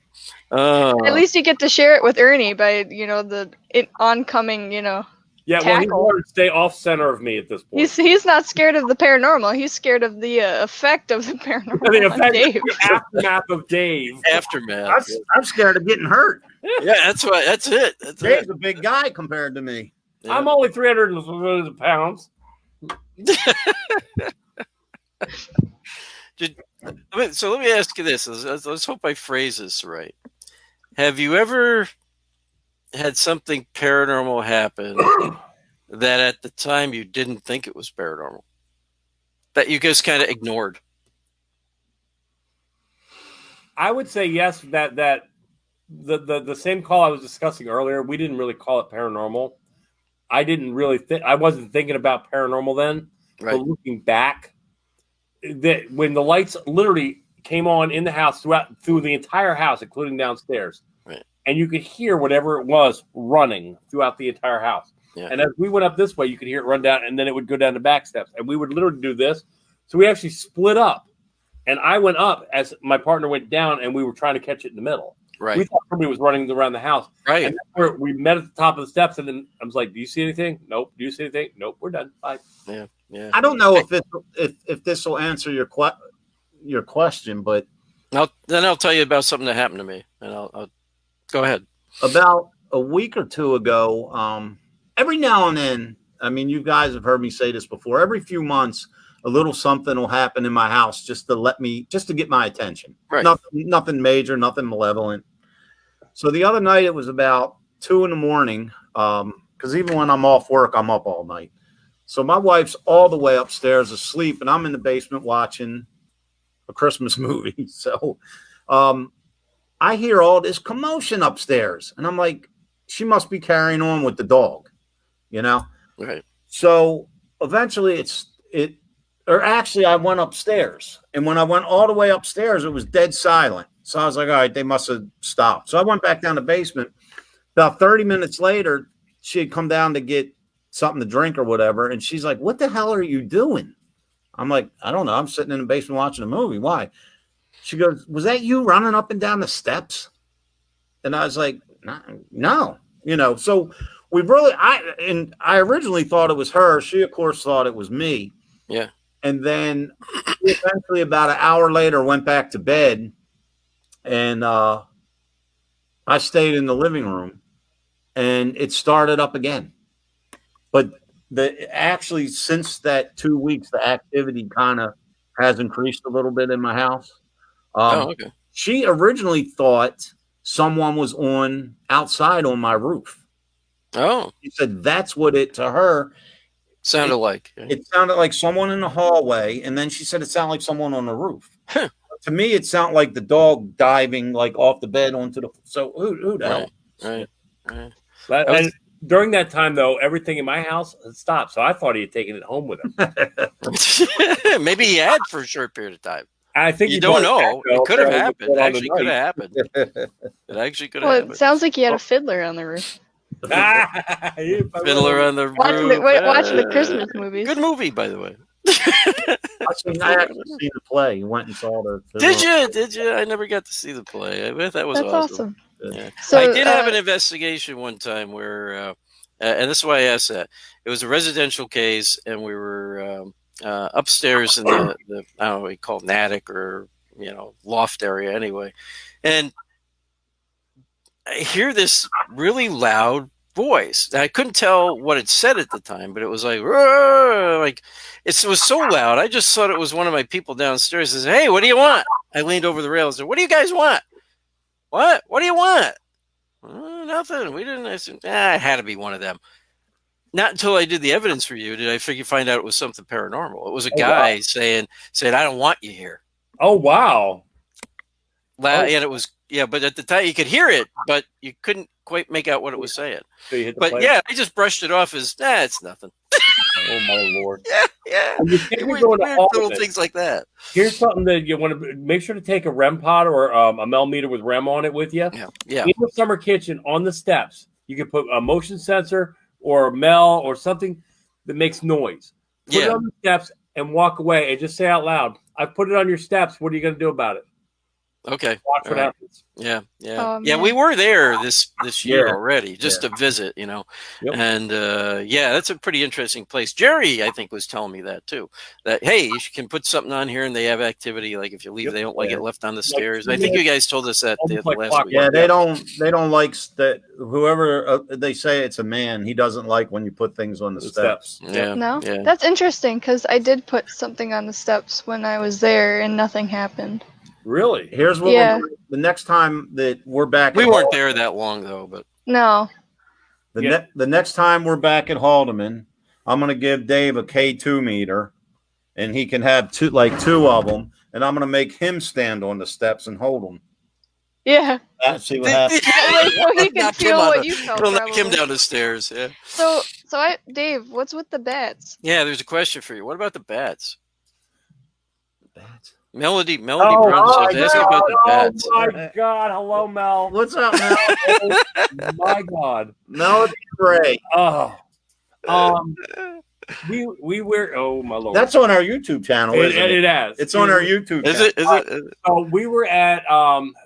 At least you get to share it with Ernie by the oncoming Yeah, well, he's tackle. wanted to stay off center of me at this point. He's not scared of the paranormal. He's scared of the effect of the paranormal The on effect, Dave. the aftermath of Dave. Aftermath. I'm scared of getting hurt. Yeah, that's why. That's it. That's Dave's it. a big guy compared to me. Yeah. I'm only 300 pounds. So let me ask you this. Let's hope I phrase this right. Have you ever had something paranormal happen that at the time you didn't think it was paranormal? That you just kind of ignored? I would say yes. That the same call I was discussing earlier, we didn't really call it paranormal. I didn't really think. I wasn't thinking about paranormal then. Right. But looking back, that when the lights literally came on in the house through the entire house, including downstairs, right, and you could hear whatever it was running throughout the entire house. Yeah. And as we went up this way, you could hear it run down, and then it would go down the back steps, and we would literally do this. So we actually split up, and I went up as my partner went down, and we were trying to catch it in the middle. Right. We thought somebody was running around the house. Right. And that's where we met at the top of the steps, and then I was like, "Do you see anything? Nope. Do you see anything? Nope. We're done. Bye." Yeah. Yeah. I don't know if this will answer your question, but I'll tell you about something that happened to me, and I'll go ahead. About a week or two ago, every now and then, I mean, you guys have heard me say this before. Every few months, a little something will happen in my house just to get my attention. Right. Nothing major, nothing malevolent. So the other night, it was about 2 a.m. Because even when I'm off work, I'm up all night. So my wife's all the way upstairs asleep, and I'm in the basement watching a Christmas movie. So I hear all this commotion upstairs, and I'm like, she must be carrying on with the dog, you know? Right. So eventually I went upstairs, and when I went all the way upstairs, it was dead silent. So I was like, all right, they must have stopped. So I went back down the basement. About 30 minutes later, she had come down to get something to drink or whatever. And she's like, what the hell are you doing? I'm like, I don't know. I'm sitting in the basement watching a movie. Why? She goes, was that you running up and down the steps? And I was like, no, so I originally thought it was her. She of course thought it was me. Yeah. And then eventually about an hour later went back to bed, and I stayed in the living room, and it started up again. But actually, since that 2 weeks, the activity kind of has increased a little bit in my house. Okay. She originally thought someone was outside on my roof. Oh. She said that's what it to her Sounded like. Yeah. It sounded like someone in the hallway, and then she said it sounded like someone on the roof. Huh. To me, it sounded like the dog diving like off the bed onto the. So who the hell? Right. And during that time, though, everything in my house had stopped. So I thought he had taken it home with him. Maybe he had for a short period of time. I think You don't know. It could have happened. It actually could have happened. It actually could have Well, happened. it sounds like he had a fiddler on the roof. Fiddler on the roof. Watching the Christmas movies. Good movie, by the way. I actually seen the play. You went and saw the. Did you? I never got to see the play. I bet that was That's awesome. Yeah. So, I did have an investigation one time where, and this is why I asked that. It was a residential case, and we were upstairs in the I don't know what you call it, an attic or loft area anyway, and I hear this really loud voice. I couldn't tell what it said at the time, but it was like, "Roar!" It was so loud. I just thought it was one of my people downstairs. I said, "Hey, what do you want?" I leaned over the rails. What do you guys want? What? What do you want? Nothing. We didn't. I said, it had to be one of them. Not until I did the evidence review did I find out it was something paranormal. It was a guy saying, "I don't want you here." Oh wow! And it was but at the time you could hear it, but you couldn't quite make out what it was saying. So you hit the but play? yeah, I just brushed it off as it's nothing. Oh my Lord! Yeah. Weird Little things like that. Here's something that you want to make sure to take a REM pod or a Mel meter with REM on it with you. Yeah. In the summer kitchen on the steps, you can put a motion sensor or a Mel or something that makes noise. Put it on the steps and walk away and just say out loud, "I put it on your steps. What are you going to do about it?" Okay. Watch what happens. Yeah. Oh, yeah, we were there this year already, just to visit, Yep. And that's a pretty interesting place. Jerry, I think, was telling me that too. That hey, you can put something on here and they have activity. Like if you leave, they don't like it left on the stairs. I think you guys told us that the last week. Yeah, they don't like that. Whoever they say it's a man, he doesn't like when you put things on the steps. Yeah. No, Yeah. that's interesting because I did put something on the steps when I was there and nothing happened. Really? Here's what we're doing. The next time that we're back, we weren't there that long though, but no. The next time we're back at Haldeman, I'm going to give Dave a K2 meter, and he can have two of them, and I'm going to make him stand on the steps and hold them. Yeah. See what happens. So he can feel what you felt. It'll knock him down the stairs. Yeah. So Dave, what's with the bats? Yeah, there's a question for you. What about the bats? Bats. Melody Brown says, ask about the bats. Oh my God! Hello, Mel. What's up, Mel? Oh my God, Melody Gray. Oh, we were. Oh my Lord. That's on our YouTube channel. Isn't it? It has. It's on our YouTube. Is channel. it? So we were at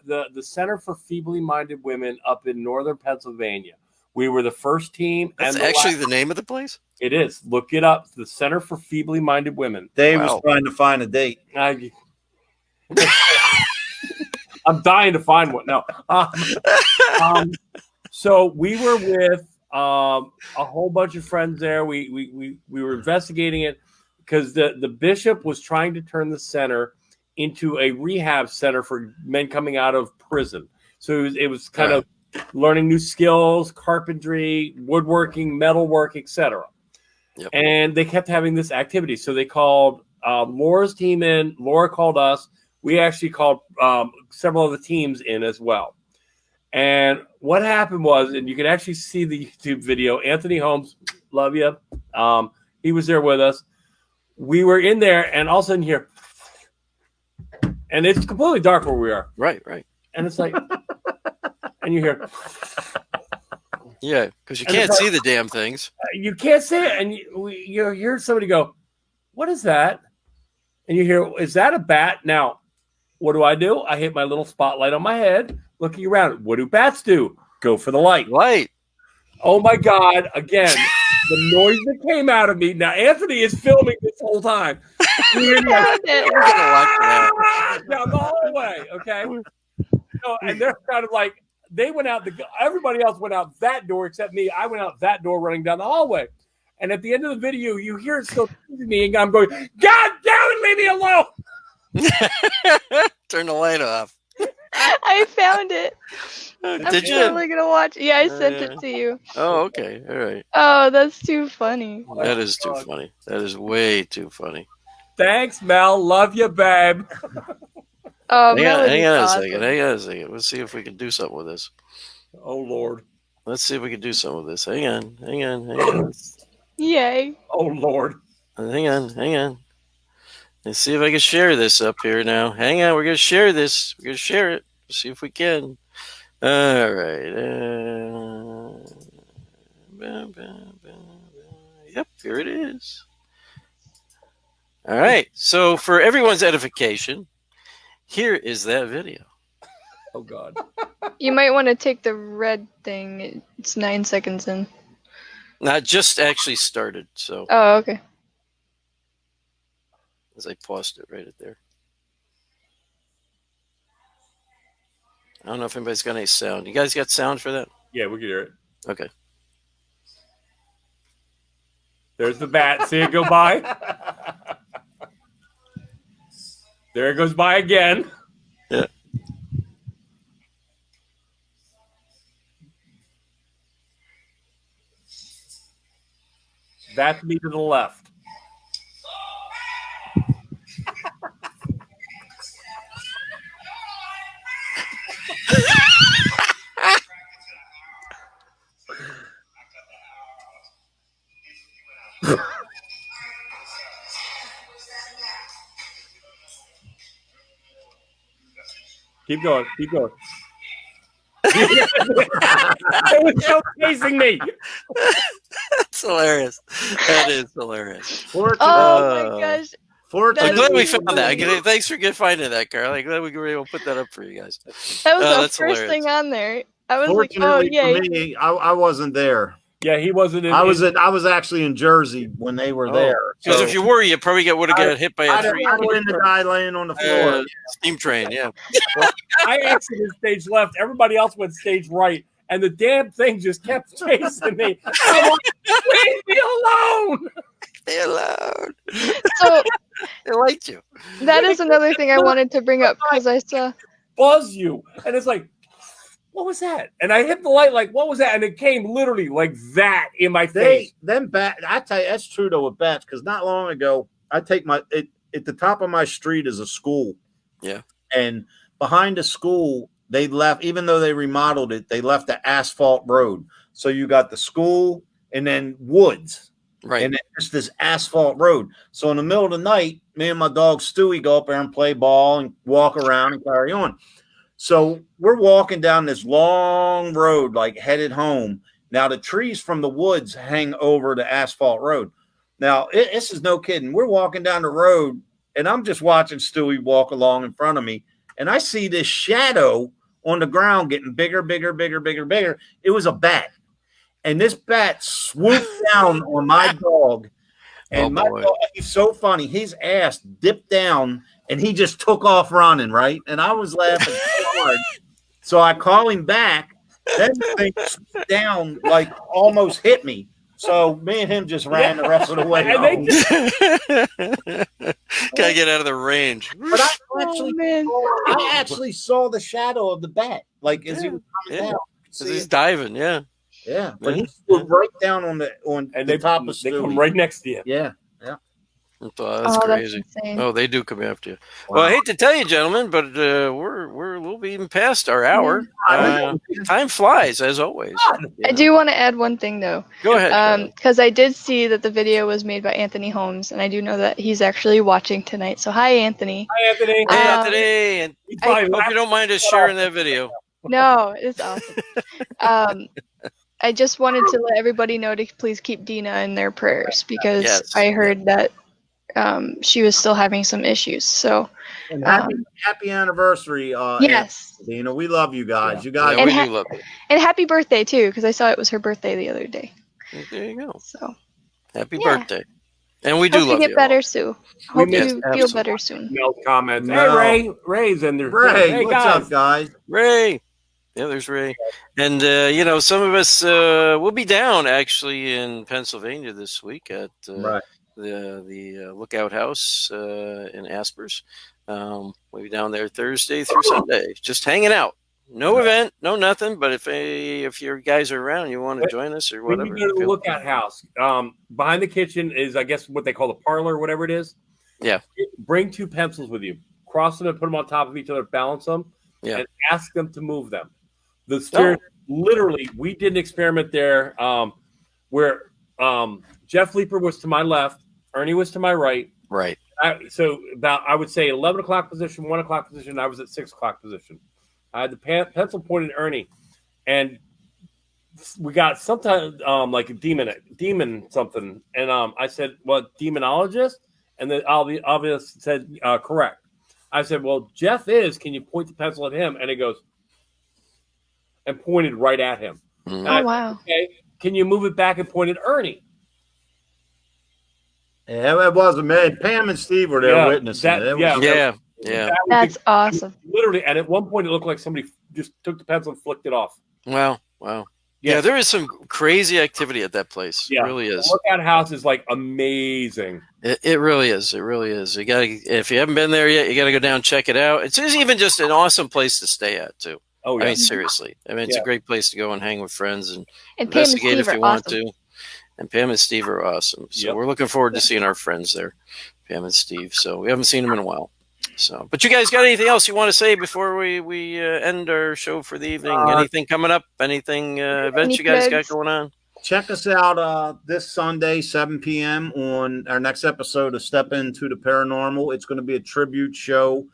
the Center for Feebly Minded Women up in northern Pennsylvania. We were the first team. That's actually the name of the place? It is. Look it up. The Center for Feebly Minded Women. Dave was trying to find a date. I'm dying to find one. No. So we were with a whole bunch of friends there. We were investigating it because the bishop was trying to turn the center into a rehab center for men coming out of prison. So it was kind of learning new skills, carpentry, woodworking, metalwork, etc. Yep. And they kept having this activity. So they called Laura's team in. Laura called us. We actually called several of the teams in as well. And what happened was, and you can actually see the YouTube video, Anthony Holmes, love you. He was there with us. We were in there, and all of a sudden here, and it's completely dark where we are. Right. And it's like, and you hear. Yeah, because you can't see the damn things. You can't see it, and you hear somebody go, "What is that?" And you hear, "Is that a bat?" Now, what do? I hit my little spotlight on my head, looking around. What do bats do? Go for the light. Light. Oh my God! Again, the noise that came out of me. Now Anthony is filming this whole time. We're gonna watch that down the hallway. Okay. So, and they're kind of like. They went out. Everybody else went out that door except me. I went out that door, running down the hallway. And at the end of the video, you hear it still teasing me, and I'm going, "God damn it, leave me alone!" Turn the light off. I found it. Did you? I'm totally gonna watch. Yeah, I sent it to you. Oh, okay. All right. Oh, that's too funny. That is too funny. That is way too funny. Thanks, Mel. Love you, babe. Oh, hang on awesome. a second. Let's see if we can do something with this. Oh Lord. Let's see if we can do something with this. Hang on. Yay. Oh Lord. Hang on. Let's see if I can share this up here now. Hang on, we're gonna share this. We're gonna share it. Let's see if we can. All right. Yep, here it is. All right. So for everyone's edification, here is that video. Oh God. You might want to take the red thing. It's 9 seconds in. Not just actually started, so Oh, okay. as I paused it right at there. I don't know if anybody's got any sound. You guys got sound for that? Yeah, we can hear it. Okay. There's the bat. See it go by. There it goes by again. Yeah. That's me to the left. Keep going. Keep going. It was still chasing me. That's hilarious. That is hilarious. Oh my gosh. I'm glad we That's found that. funny. Thanks for finding that, Carley. Glad we were able to put that up for you guys. That was the that's first hilarious. thing on there. I was like, oh Fortunately yay. for me, I wasn't there. Yeah, he wasn't in. I was actually in Jersey when they were there. Because So if you were, you probably would have got hit by a I'd have been the guy laying on the floor. steam train. Yeah. I exited stage left. Everybody else went stage right. And the damn thing just kept chasing me. I'm like, leave me alone. Stay alone. So They liked you. that is another thing I wanted to bring up because I saw. Buzz you. And it's like, what was that? And I hit the light like, what was that? And it came literally like that in my face. Them bats. I tell you, that's true though with bats. Because not long ago, I take at the top of my street is a school. Yeah. And behind the school, they left, even though they remodeled it, they left the asphalt road. So you got the school and then woods. Right. And then just this asphalt road. So in the middle of the night, me and my dog Stewie go up there and play ball and walk around and carry on. So we're walking down this long road, like headed home. Now the trees from the woods hang over the asphalt road. Now this is no kidding. We're walking down the road and I'm just watching Stewie walk along in front of me. And I see this shadow on the ground getting bigger, bigger, bigger, bigger, bigger. It was a bat. And this bat swooped down on my dog. And my dog, he's so funny. His ass dipped down and he just took off running, right? And I was laughing so hard. So I call him back. Then the thing swooped down, like almost hit me. So me and him just ran the rest of the way home. Gotta get out of the range. But I actually saw the shadow of the bat, like as he was coming down. He's diving, yeah. Yeah, but he stood right down on the top of they Stewie. come right next to you. Yeah, yeah. That's crazy. That's they do come after you. Wow. Well, I hate to tell you, gentlemen, but we'll be even past our hour. Time flies as always. I do want to add one thing though. Go ahead. Because I did see that the video was made by Anthony Holmes, and I do know that he's actually watching tonight. So hi, Anthony. Hi, Anthony. Hey, Anthony, and I hope you don't mind us sharing that video. No, it's awesome. I just wanted to let everybody know to please keep Dina in their prayers because I heard that she was still having some issues. So and happy anniversary. Yes. Dina, we love you guys. Yeah. You guys, we do love you. And happy birthday too, because I saw it was her birthday the other day. There you go. So happy birthday. And we do love you. Get better soon. Hope you absolutely. feel better soon. No comments. No. Hey, Ray's in there. Ray, hey, what's guys. up, guys? Ray. Yeah, there's Ray. And, some of us will be down actually in Pennsylvania this week at the Lookout House in Aspers. We'll be down there Thursday through Sunday, just hanging out. No event, no nothing. But if your guys are around, you want to join us or whatever. When you go to the Lookout House, behind the kitchen is, I guess, what they call the parlor, whatever it is. Yeah. Bring 2 pencils with you. Cross them and put them on top of each other, balance them, and ask them to move them. The stairs, literally, we did an experiment there where Jeff Leeper was to my left, Ernie was to my right. Right. So about, I would say, 11 o'clock position, 1 o'clock position, I was at 6 o'clock position. I had the pencil pointed at Ernie, and we got sometimes like a demon something. And I said, well, demonologist? And then the obvious said, correct. I said, well, Jeff can you point the pencil at him? And he goes, and pointed right at him. Oh, wow. Okay, can you move it back and point at Ernie? Yeah, it wasn't me. Pam and Steve were there witnessing it. Yeah. That's awesome. Literally, and at one point it looked like somebody just took the pencil and flicked it off. Wow. Yeah, there is some crazy activity at that place. Yeah. It really is. The workout house is like amazing. It really is. It really is. You gotta, if you haven't been there yet, you gotta go down and check it out. It's even just an awesome place to stay at too. Oh yeah. I mean, seriously. I mean, it's Yeah. a great place to go and hang with friends and Pam and investigate Steve if are you want awesome. to. And Pam and Steve are awesome. So Yep. we're looking forward to seeing our friends there, Pam and Steve. So we haven't seen them in a while. So, but you guys got anything else you want to say before we end our show for the evening? Anything coming up? Anything events you guys got going on? Check us out this Sunday, 7 p.m. on our next episode of Step Into the Paranormal. It's going to be a tribute show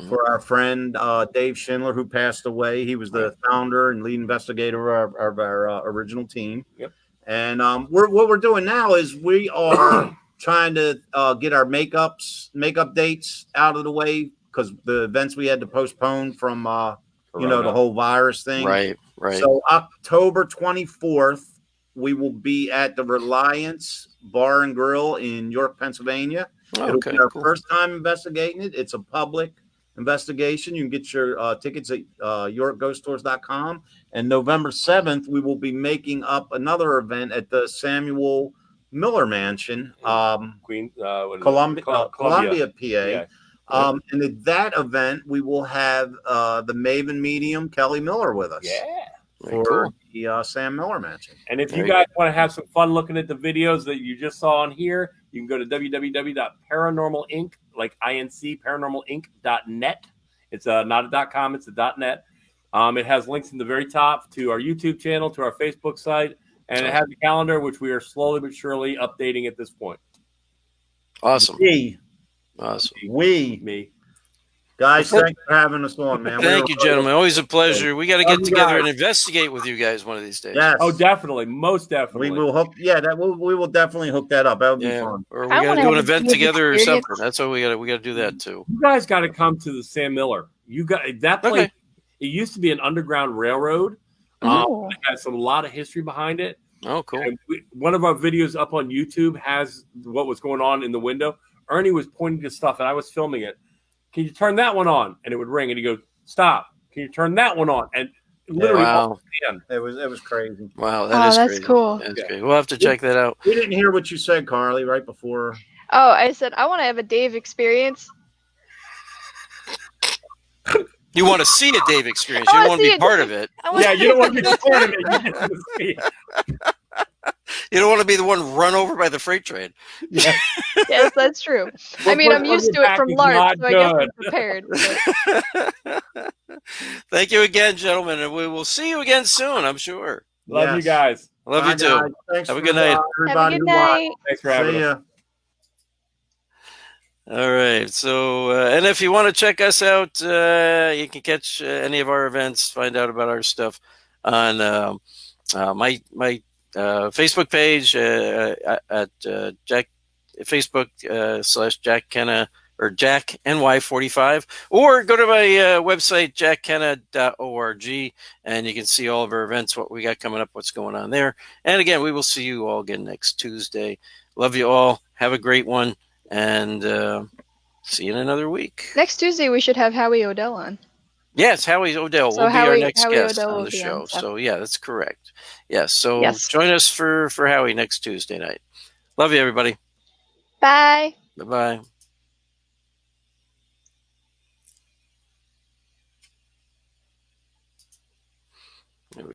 for our friend Dave Schindler, who passed away. He was the founder and lead investigator of our original team. Yep. And what we're doing now is we are trying to get our makeup dates out of the way because the events we had to postpone from the whole virus thing. Right. So October 24th, we will be at the Reliance Bar and Grill in York, Pennsylvania. It'll be our first time investigating it. It's a public investigation. You can get your tickets at yorkghosttours.com. And November 7th, we will be making up another event at the Samuel Miller Mansion, Columbia, PA. Yeah. And at that event, we will have the Maven medium Kelly Miller with us. Yeah. For the Sam Miller Mansion. And if you guys want to have some fun looking at the videos that you just saw on here, you can go to www.paranormalinc, like INC, paranormalinc.net. It's not a .com, it's a .net. It has links in the very top to our YouTube channel, to our Facebook site, and it has a calendar, which we are slowly but surely updating at this point. Awesome. Awesome. Me. Guys, thanks for having us on, man. Thank you, gentlemen. Always a pleasure. We got to get together and investigate with you guys one of these days. Yes. Oh, definitely. Most definitely. We will hook. Yeah, we will definitely hook that up. That would be fun. Or we got to do an event together or something. That's what we got to do that too. You guys got to come to the Sam Miller. You got that place. Okay. It used to be an underground railroad. It has a lot of history behind it. Oh, cool. And one of our videos up on YouTube has what was going on in the window. Ernie was pointing to stuff, and I was filming it. Can you turn that one on? And it would ring, and he goes, "Stop! Can you turn that one on?" And literally, it was crazy. Wow, that's crazy. Cool. That's great. We'll have to check that out. We didn't hear what you said, Carley, right before. Oh, I said I want to have a Dave experience. You want to see a Dave experience? You don't want to be part of it. Yeah, you don't want to be part of it. You just want to see it. You don't want to be the one run over by the freight train. Yeah. Yes, that's true. I mean, I'm used to it from LARP, so I guess I'm prepared. Thank you again, gentlemen, and we will see you again soon, I'm sure. Love you guys. Love you too. Thanks. Have a good night. Have a good night. Thanks for having us. All right. So, and if you want to check us out, you can catch any of our events, find out about our stuff on my Facebook page at Facebook / Jack Kenna or Jack NY45, or go to my website jackkenna.org, and you can see all of our events, what we got coming up, what's going on there. And again, we will see you all again next Tuesday. Love you all. Have a great one, and see you in another week. Next Tuesday, we should have Howie Odell on. Yes, Howie Odell will be our next guest on the show. So, yeah, that's correct. Yes, so join us for Howie next Tuesday night. Love you, everybody. Bye. Bye-bye.